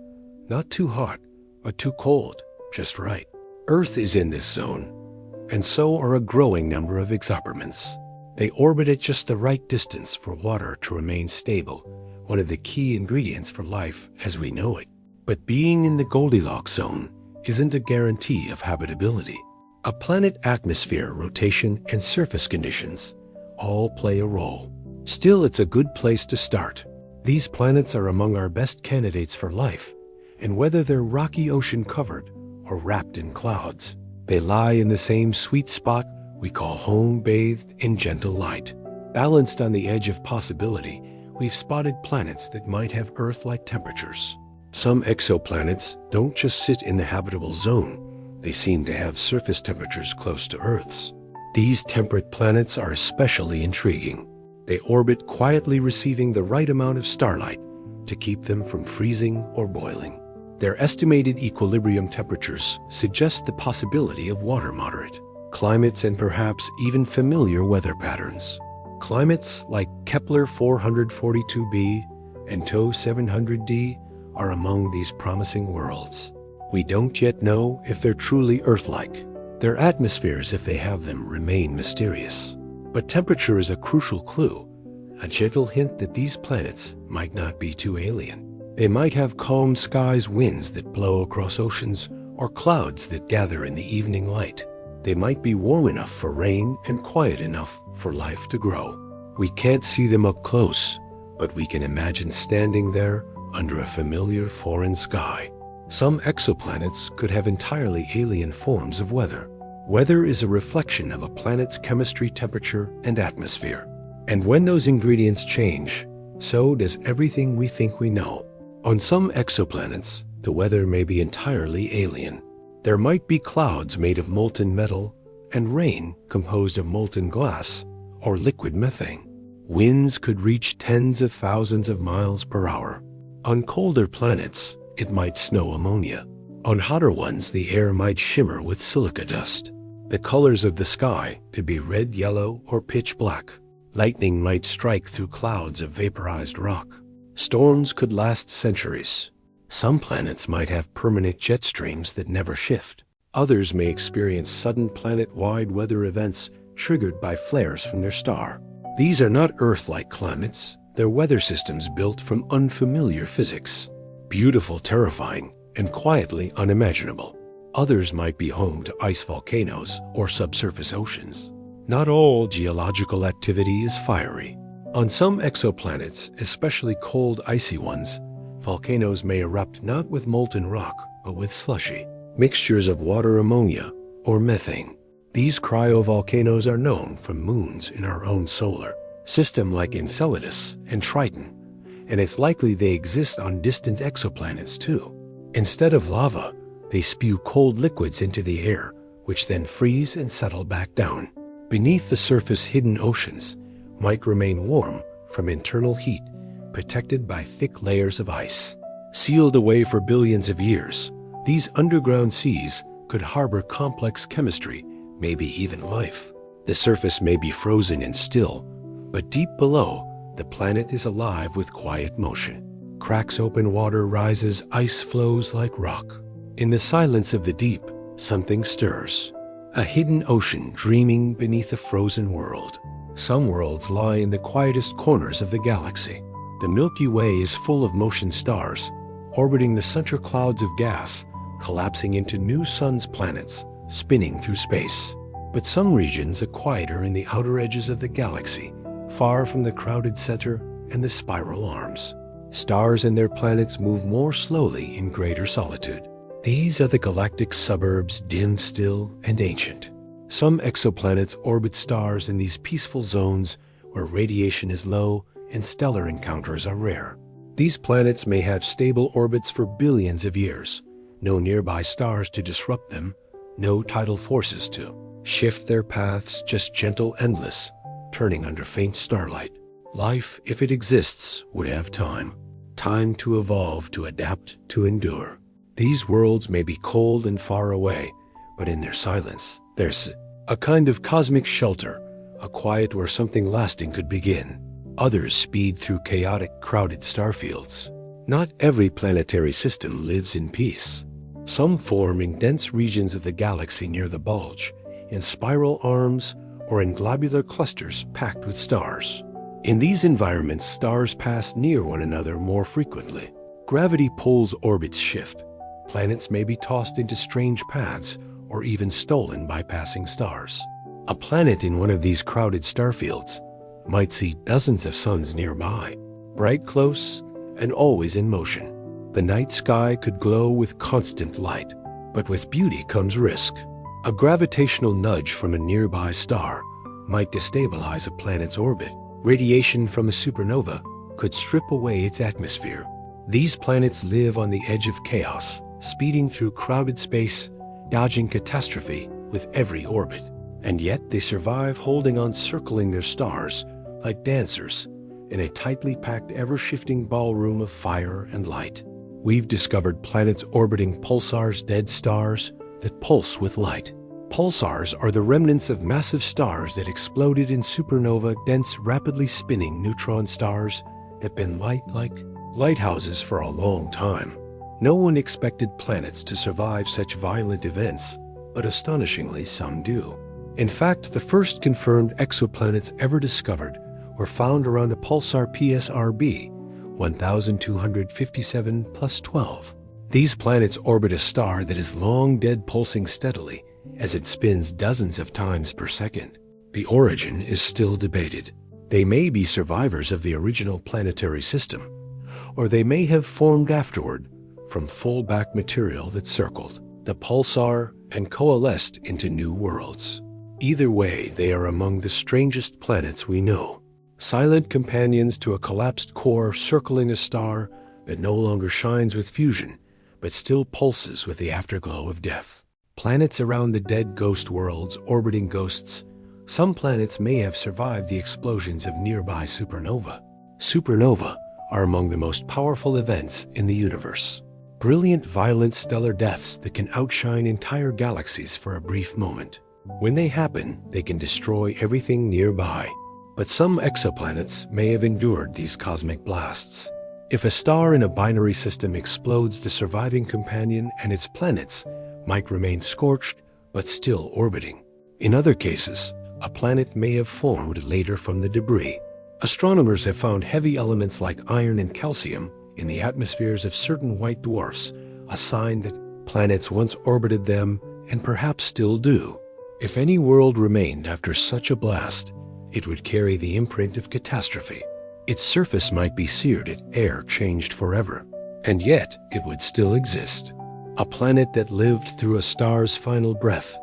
Not too hot, but too cold, just right. Earth is in this zone, and so are a growing number of exoplanets. They orbit at just the right distance for water to remain stable, one of the key ingredients for life as we know it. But being in the Goldilocks zone isn't a guarantee of habitability. A planet atmosphere, rotation, and surface conditions all play a role. Still, it's a good place to start. These planets are among our best candidates for life, and whether they're rocky ocean covered or wrapped in clouds, they lie in the same sweet spot we call home, bathed in gentle light. Balanced on the edge of possibility, we've spotted planets that might have Earth-like temperatures. Some exoplanets don't just sit in the habitable zone, they seem to have surface temperatures close to Earth's. These temperate planets are especially intriguing. They orbit quietly, receiving the right amount of starlight to keep them from freezing or boiling. Their estimated equilibrium temperatures suggest the possibility of water moderate climates and perhaps even familiar weather patterns. Climates like Kepler 442b and TOE 700d are among these promising worlds. We don't yet know if they're truly Earth-like. Their atmospheres, if they have them, remain mysterious. But temperature is a crucial clue, a gentle hint that these planets might not be too alien. They might have calm skies, winds that blow across oceans, or clouds that gather in the evening light. They might be warm enough for rain and quiet enough for life to grow. We can't see them up close, but we can imagine standing there under a familiar foreign sky. Some exoplanets could have entirely alien forms of weather. Weather is a reflection of a planet's chemistry, temperature, and atmosphere. And when those ingredients change, so does everything we think we know. On some exoplanets, the weather may be entirely alien. There might be clouds made of molten metal and rain composed of molten glass or liquid methane. Winds could reach tens of thousands of miles per hour. On colder planets, it might snow ammonia. On hotter ones, the air might shimmer with silica dust. The colors of the sky could be red, yellow, or pitch black. Lightning might strike through clouds of vaporized rock. Storms could last centuries. Some planets might have permanent jet streams that never shift. Others may experience sudden planet-wide weather events triggered by flares from their star. These are not Earth-like climates. They're weather systems built from unfamiliar physics. Beautiful, terrifying, and quietly unimaginable. Others might be home to ice volcanoes or subsurface oceans. Not all geological activity is fiery. On some exoplanets, especially cold, icy ones, volcanoes may erupt not with molten rock, but with slushy mixtures of water, ammonia, or methane. These cryovolcanoes are known from moons in our own solar system like Enceladus and Triton, and it's likely they exist on distant exoplanets too. Instead of lava, they spew cold liquids into the air, which then freeze and settle back down. Beneath the surface, hidden oceans might remain warm from internal heat, protected by thick layers of ice. Sealed away for billions of years, these underground seas could harbor complex chemistry, maybe even life. The surface may be frozen and still, but deep below, the planet is alive with quiet motion. Cracks open, water rises, ice flows like rock. In the silence of the deep, something stirs. A hidden ocean dreaming beneath a frozen world. Some worlds lie in the quietest corners of the galaxy. The Milky Way is full of motion stars, orbiting the center clouds of gas, collapsing into new suns, planets, spinning through space. But some regions are quieter in the outer edges of the galaxy, far from the crowded center and the spiral arms. Stars and their planets move more slowly in greater solitude. These are the galactic suburbs, dim, still, and ancient. Some exoplanets orbit stars in these peaceful zones where radiation is low and stellar encounters are rare. These planets may have stable orbits for billions of years, no nearby stars to disrupt them, no tidal forces to shift their paths, just gentle, endless, turning under faint starlight. Life, if it exists, would have time. Time to evolve, to adapt, to endure. These worlds may be cold and far away, but in their silence, there's a kind of cosmic shelter, a quiet where something lasting could begin. Others speed through chaotic, crowded starfields. Not every planetary system lives in peace. Some form in dense regions of the galaxy near the bulge, in spiral arms, or in globular clusters packed with stars. In these environments, stars pass near one another more frequently. Gravity pulls orbits shift. Planets may be tossed into strange paths or even stolen by passing stars. A planet in one of these crowded starfields might see dozens of suns nearby, bright, close, and always in motion. The night sky could glow with constant light, but with beauty comes risk. A gravitational nudge from a nearby star might destabilize a planet's orbit. Radiation from a supernova could strip away its atmosphere. These planets live on the edge of chaos, speeding through crowded space, dodging catastrophe with every orbit. And yet they survive, holding on, circling their stars like dancers in a tightly packed, ever-shifting ballroom of fire and light. We've discovered planets orbiting pulsars, dead stars that pulse with light. Pulsars are the remnants of massive stars that exploded in supernova, dense, rapidly spinning neutron stars that have been like lighthouses for a long time. No one expected planets to survive such violent events, but astonishingly some do. In fact, the first confirmed exoplanets ever discovered were found around a pulsar PSRB 1257 plus 12. These planets orbit a star that is long dead, pulsing steadily, as it spins dozens of times per second. The origin is still debated. They may be survivors of the original planetary system, or they may have formed afterward from full-back material that circled the pulsar and coalesced into new worlds. Either way, they are among the strangest planets we know. Silent companions to a collapsed core circling a star that no longer shines with fusion, but still pulses with the afterglow of death. Planets around the dead ghost worlds orbiting ghosts. Some planets may have survived the explosions of nearby supernova. Supernova are among the most powerful events in the universe. Brilliant, violent stellar deaths that can outshine entire galaxies for a brief moment. When they happen, they can destroy everything nearby. But some exoplanets may have endured these cosmic blasts. If a star in a binary system explodes, the surviving companion and its planets might remain scorched but still orbiting. In other cases, a planet may have formed later from the debris. Astronomers have found heavy elements like iron and calcium in the atmospheres of certain white dwarfs, a sign that planets once orbited them and perhaps still do. If any world remained after such a blast, it would carry the imprint of catastrophe. Its surface might be seared if air changed forever, and yet it would still exist. A planet that lived through a star's final breath,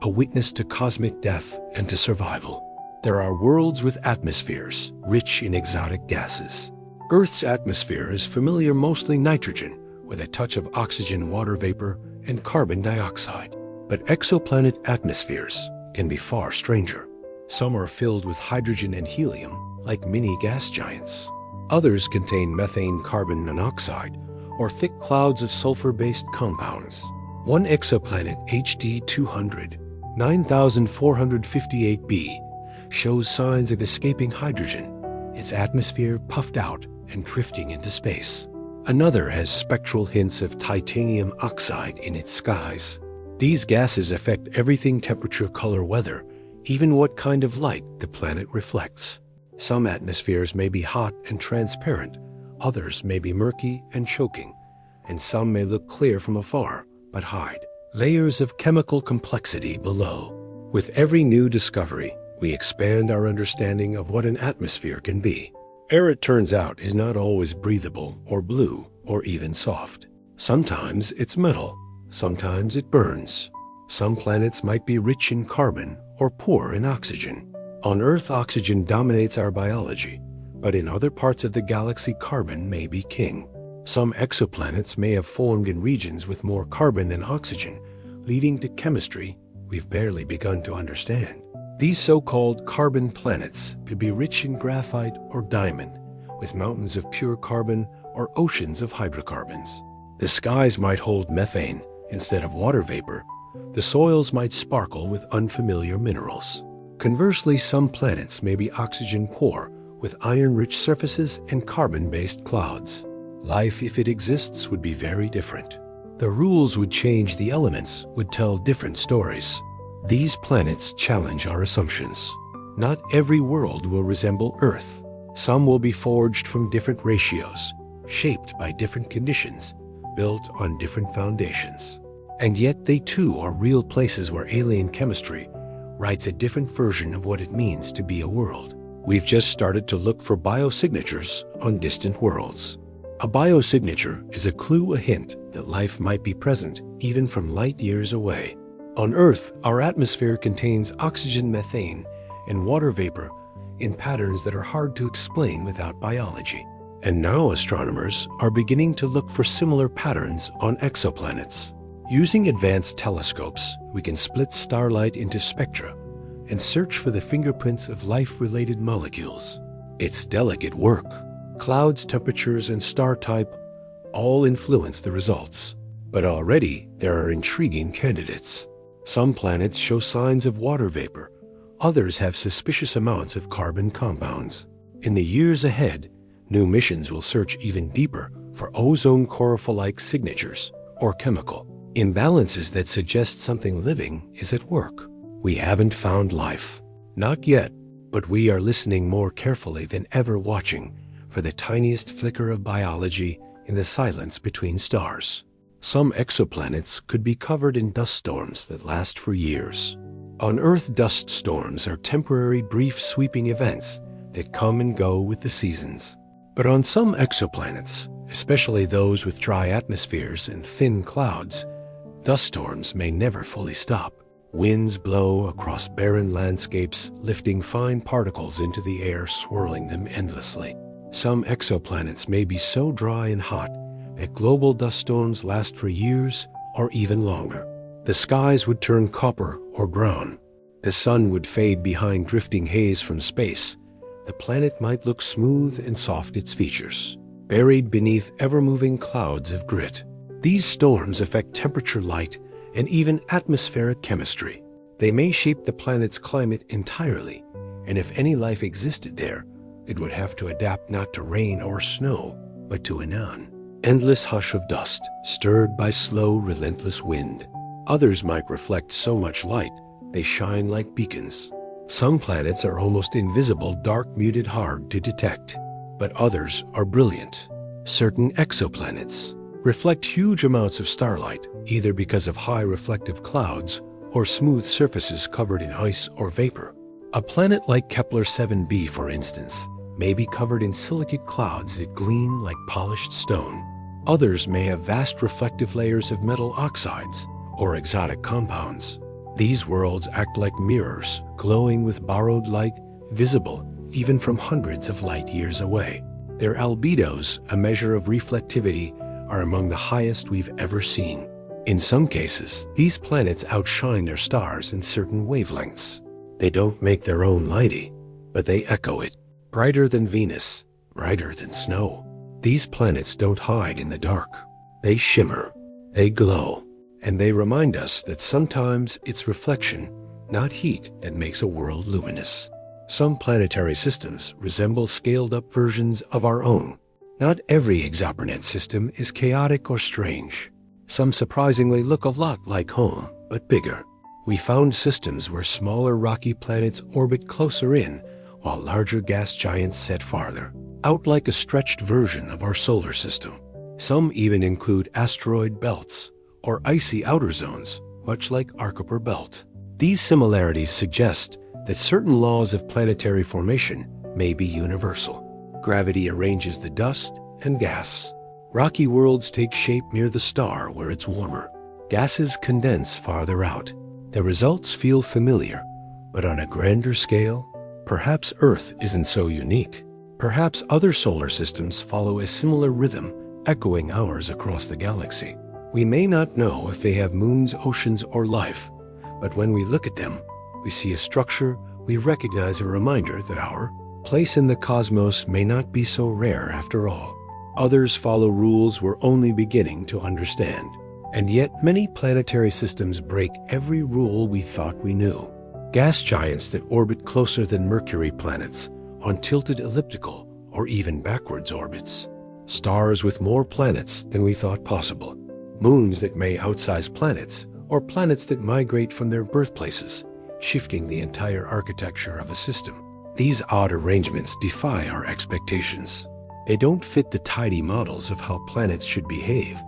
a witness to cosmic death and to survival. There are worlds with atmospheres rich in exotic gases. Earth's atmosphere is familiar, mostly nitrogen, with a touch of oxygen, water vapor, and carbon dioxide. But exoplanet atmospheres can be far stranger. Some are filled with hydrogen and helium, like mini gas giants. Others contain methane, carbon monoxide, or thick clouds of sulfur-based compounds. One exoplanet, HD 200, 9458b, shows signs of escaping hydrogen, its atmosphere puffed out and drifting into space. Another has spectral hints of titanium oxide in its skies. These gases affect everything: temperature, color, weather, even what kind of light the planet reflects. Some atmospheres may be hot and transparent, others may be murky and choking, and some may look clear from afar but hide layers of chemical complexity below. With every new discovery, we expand our understanding of what an atmosphere can be. Air, it turns out, is not always breathable or blue or even soft. Sometimes it's metal, sometimes it burns. Some planets might be rich in carbon or poor in oxygen. On Earth, oxygen dominates our biology, but in other parts of the galaxy, carbon may be king. Some exoplanets may have formed in regions with more carbon than oxygen, leading to chemistry we've barely begun to understand. These so-called carbon planets could be rich in graphite or diamond, with mountains of pure carbon or oceans of hydrocarbons. The skies might hold methane instead of water vapor. The soils might sparkle with unfamiliar minerals. Conversely, some planets may be oxygen poor, with iron-rich surfaces and carbon-based clouds. Life, if it exists, would be very different. The rules would change, the elements would tell different stories. These planets challenge our assumptions. Not every world will resemble Earth. Some will be forged from different ratios, shaped by different conditions, built on different foundations. And yet they too are real places where alien chemistry writes a different version of what it means to be a world. We've just started to look for biosignatures on distant worlds. A biosignature is a clue, a hint that life might be present even from light years away. On Earth, our atmosphere contains oxygen, methane, and water vapor in patterns that are hard to explain without biology. And now astronomers are beginning to look for similar patterns on exoplanets. Using advanced telescopes, we can split starlight into spectra and search for the fingerprints of life-related molecules. It's delicate work. Clouds, temperatures, and star type all influence the results. But already there are intriguing candidates. Some planets show signs of water vapor. Others have suspicious amounts of carbon compounds. In the years ahead, new missions will search even deeper for ozone chlorophyll-like signatures or chemical imbalances that suggest something living is at work. We haven't found life. Not yet, but we are listening more carefully than ever, watching for the tiniest flicker of biology in the silence between stars. Some exoplanets could be covered in dust storms that last for years. On Earth, dust storms are temporary, brief, sweeping events that come and go with the seasons. But on some exoplanets, especially those with dry atmospheres and thin clouds, dust storms may never fully stop. Winds blow across barren landscapes, lifting fine particles into the air, swirling them endlessly. Some exoplanets may be so dry and hot that global dust storms last for years or even longer. The skies would turn copper or brown. The sun would fade behind drifting haze from space. The planet might look smooth and soft its features, buried beneath ever-moving clouds of grit. These storms affect temperature, light, and even atmospheric chemistry. They may shape the planet's climate entirely, and if any life existed there, it would have to adapt not to rain or snow, but to an endless hush of dust, stirred by slow, relentless wind. Others might reflect so much light, they shine like beacons. Some planets are almost invisible, dark, muted, hard to detect, but others are brilliant. Certain exoplanets reflect huge amounts of starlight, either because of high reflective clouds or smooth surfaces covered in ice or vapor. A planet like Kepler 7b, for instance, may be covered in silicate clouds that gleam like polished stone. Others may have vast reflective layers of metal oxides or exotic compounds. These worlds act like mirrors, glowing with borrowed light, visible even from hundreds of light years away. Their albedos, a measure of reflectivity, are among the highest we've ever seen. In some cases, these planets outshine their stars in certain wavelengths. They don't make their own light, but they echo it. Brighter than Venus, brighter than snow. These planets don't hide in the dark. They shimmer, they glow, and they remind us that sometimes it's reflection, not heat, that makes a world luminous. Some planetary systems resemble scaled-up versions of our own. Not every exoplanet system is chaotic or strange. Some surprisingly look a lot like home, but bigger. We found systems where smaller rocky planets orbit closer in, while larger gas giants set farther out, like a stretched version of our solar system. Some even include asteroid belts or icy outer zones, much like our Kuiper belt. These similarities suggest that certain laws of planetary formation may be universal. Gravity arranges the dust and gas. Rocky worlds take shape near the star where it's warmer. Gases condense farther out. The results feel familiar, but on a grander scale, perhaps Earth isn't so unique. Perhaps other solar systems follow a similar rhythm, echoing ours across the galaxy. We may not know if they have moons, oceans, or life, but when we look at them, we see a structure we recognize, a reminder that our place in the cosmos may not be so rare after all. Others follow rules we're only beginning to understand. And yet many planetary systems break every rule we thought we knew. Gas giants that orbit closer than Mercury planets on tilted elliptical or even backwards orbits. Stars with more planets than we thought possible. Moons that may outsize planets, or planets that migrate from their birthplaces, shifting the entire architecture of a system. These odd arrangements defy our expectations. They don't fit the tidy models of how planets should behave,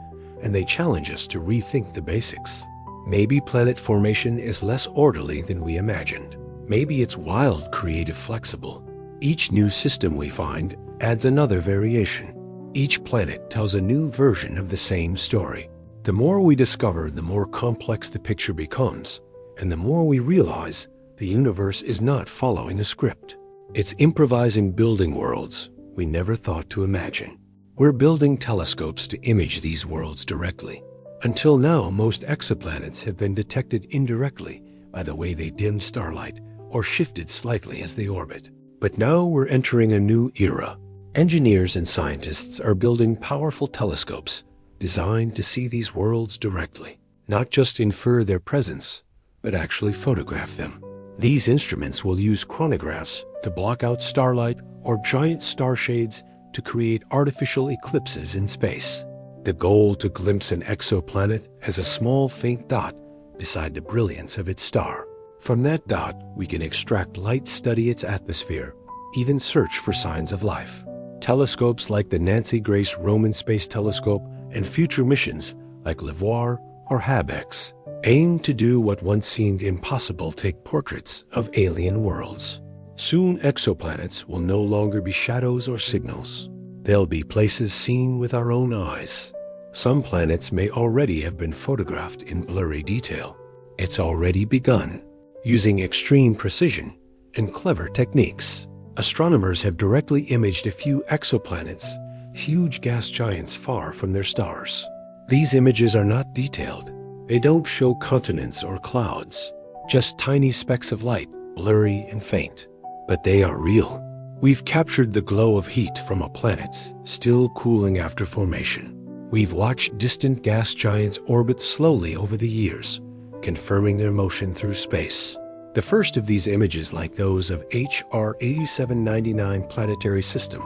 and they challenge us to rethink the basics. Maybe planet formation is less orderly than we imagined. Maybe it's wild, creative, flexible. Each new system we find adds another variation. Each planet tells a new version of the same story. The more we discover, the more complex the picture becomes, and the more we realize the universe is not following a script. It's improvising, building worlds we never thought to imagine. We're building telescopes to image these worlds directly. Until now, most exoplanets have been detected indirectly by the way they dim starlight or shifted slightly as they orbit. But now we're entering a new era. Engineers and scientists are building powerful telescopes designed to see these worlds directly, not just infer their presence, but actually photograph them. These instruments will use chronographs to block out starlight or giant star shades to create artificial eclipses in space. The goal: to glimpse an exoplanet as a small, faint dot beside the brilliance of its star. From that dot, we can extract light, study its atmosphere, even search for signs of life. Telescopes like the Nancy Grace Roman Space Telescope and future missions like Livoir or Habex, aim to do what once seemed impossible: take portraits of alien worlds. Soon exoplanets will no longer be shadows or signals. They'll be places seen with our own eyes. Some planets may already have been photographed in blurry detail. It's already begun. Using extreme precision and clever techniques, astronomers have directly imaged a few exoplanets, huge gas giants far from their stars. These images are not detailed. They don't show continents or clouds, just tiny specks of light, blurry and faint. But they are real. We've captured the glow of heat from a planet still cooling after formation. We've watched distant gas giants orbit slowly over the years, confirming their motion through space. The first of these images, like those of HR 8799 planetary system,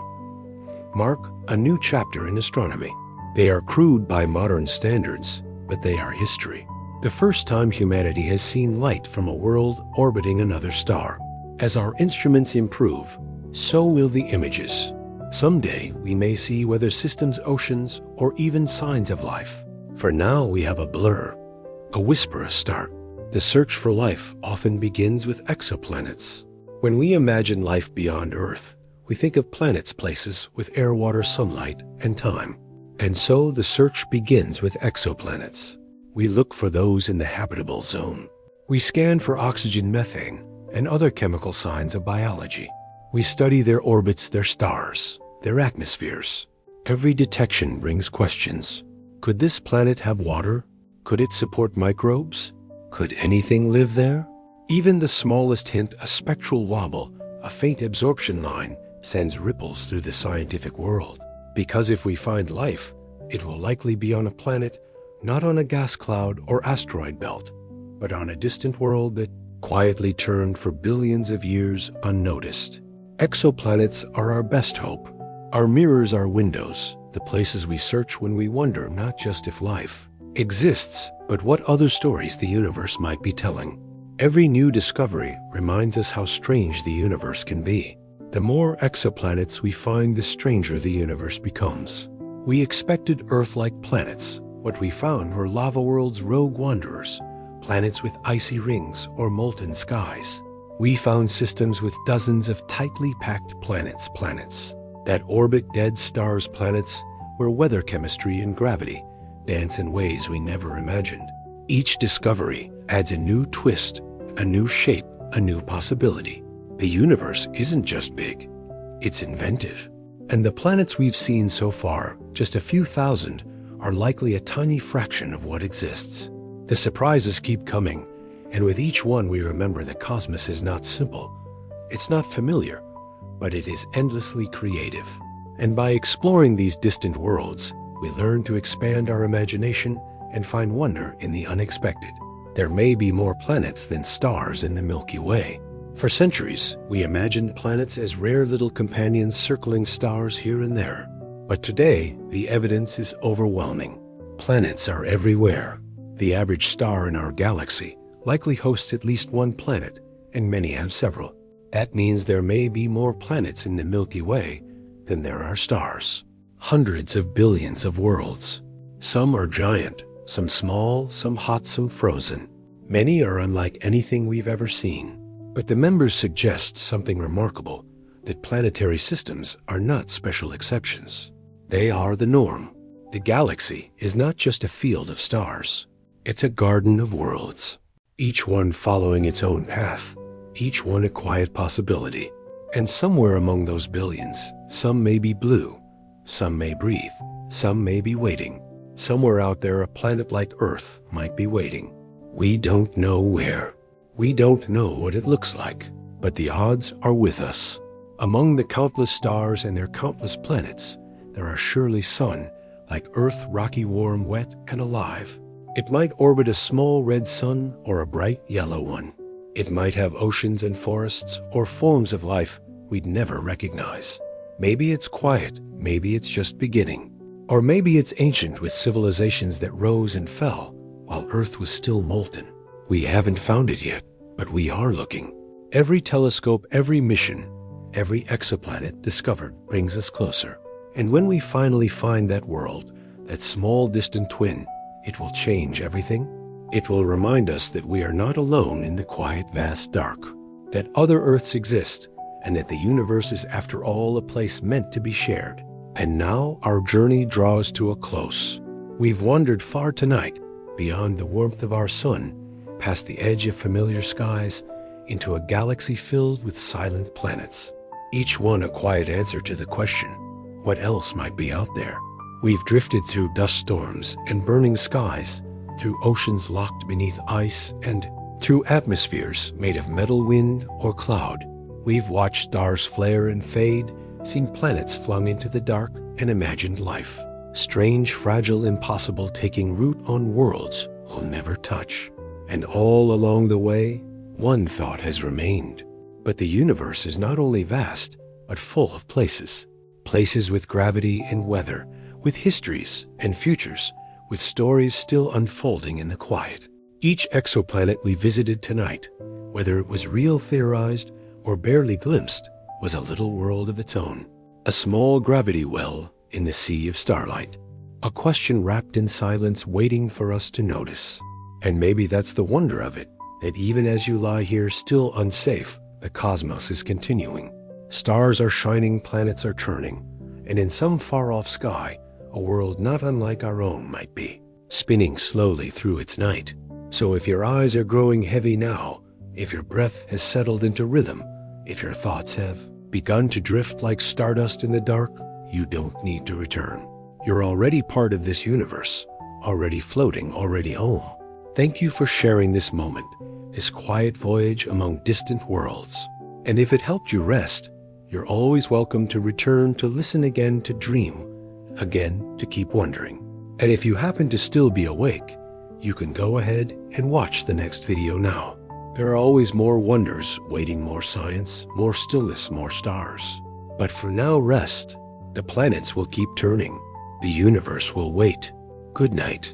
mark a new chapter in astronomy. They are crude by modern standards, but they are history. The first time humanity has seen light from a world orbiting another star. As our instruments improve, so will the images. Someday we may see weather systems, oceans, or even signs of life. For now we have a blur, a whisper, a start. The search for life often begins with exoplanets. When we imagine life beyond Earth, we think of planets, places with air, water, sunlight, and time. And so the search begins with exoplanets. We look for those in the habitable zone. We scan for oxygen, methane, and other chemical signs of biology. We study their orbits, their stars, their atmospheres. Every detection brings questions. Could this planet have water? Could it support microbes? Could anything live there? Even the smallest hint, a spectral wobble, a faint absorption line, sends ripples through the scientific world. Because if we find life, it will likely be on a planet, not on a gas cloud or asteroid belt, but on a distant world that quietly turned for billions of years unnoticed. Exoplanets are our best hope. Our mirrors are windows, the places we search when we wonder not just if life exists, but what other stories the universe might be telling. Every new discovery reminds us how strange the universe can be. The more exoplanets we find, the stranger the universe becomes. We expected Earth-like planets. What we found were lava worlds, rogue wanderers, planets with icy rings or molten skies. We found systems with dozens of tightly packed planets that orbit dead stars, planets where weather, chemistry, and gravity dance in ways we never imagined. Each discovery adds a new twist, a new shape, a new possibility. The universe isn't just big, it's inventive. And the planets we've seen so far, just a few thousand, are likely a tiny fraction of what exists. The surprises keep coming, and with each one we remember the cosmos is not simple. It's not familiar, but it is endlessly creative. And by exploring these distant worlds, we learn to expand our imagination and find wonder in the unexpected. There may be more planets than stars in the Milky Way. For centuries, we imagined planets as rare little companions circling stars here and there. But today, the evidence is overwhelming. Planets are everywhere. The average star in our galaxy likely hosts at least one planet, and many have several. That means there may be more planets in the Milky Way than there are stars. Hundreds of billions of worlds. Some are giant, some small, some hot, some frozen. Many are unlike anything we've ever seen. But the members suggest something remarkable, that planetary systems are not special exceptions. They are the norm. The galaxy is not just a field of stars. It's a garden of worlds, each one following its own path, each one a quiet possibility. And somewhere among those billions, some may be blue, some may breathe, some may be waiting. Somewhere out there, a planet like Earth might be waiting. We don't know where. We don't know what it looks like, but the odds are with us. Among the countless stars and their countless planets, there are surely some, like Earth, rocky, warm, wet, and alive. It might orbit a small red sun or a bright yellow one. It might have oceans and forests or forms of life we'd never recognize. Maybe it's quiet, maybe it's just beginning. Or maybe it's ancient, with civilizations that rose and fell while Earth was still molten. We haven't found it yet, but we are looking. Every telescope, every mission, every exoplanet discovered brings us closer. And when we finally find that world, that small distant twin, It will change everything. It will remind us that we are not alone in the quiet, vast dark, that other Earths exist, and that the universe is, after all, a place meant to be shared. And now our journey draws to a close. We've wandered far tonight, beyond the warmth of our sun, past the edge of familiar skies, into a galaxy filled with silent planets. Each one a quiet answer to the question, what else might be out there? We've drifted through dust storms and burning skies, through oceans locked beneath ice, and through atmospheres made of metal, wind, or cloud. We've watched stars flare and fade, seen planets flung into the dark, and imagined life. Strange, fragile, impossible, taking root on worlds we'll never touch. And all along the way, one thought has remained. But the universe is not only vast, but full of places. Places with gravity and weather, with histories and futures, with stories still unfolding in the quiet. Each exoplanet we visited tonight, whether it was real theorized or barely glimpsed, was a little world of its own. A small gravity well in the sea of starlight. A question wrapped in silence waiting for us to notice. And maybe that's the wonder of it, that even as you lie here still unsafe, the cosmos is continuing. Stars are shining, planets are turning, and in some far-off sky, a world not unlike our own might be, spinning slowly through its night. So if your eyes are growing heavy now, if your breath has settled into rhythm, if your thoughts have begun to drift like stardust in the dark, you don't need to return. You're already part of this universe, already floating, already home. Thank you for sharing this moment, this quiet voyage among distant worlds. And if it helped you rest, you're always welcome to return, to listen again, to dream again, to keep wondering. And if you happen to still be awake, you can go ahead and watch the next video now. There are always more wonders waiting, more science, more stillness, more stars. But for now, rest. The planets will keep turning. The universe will wait. Good night.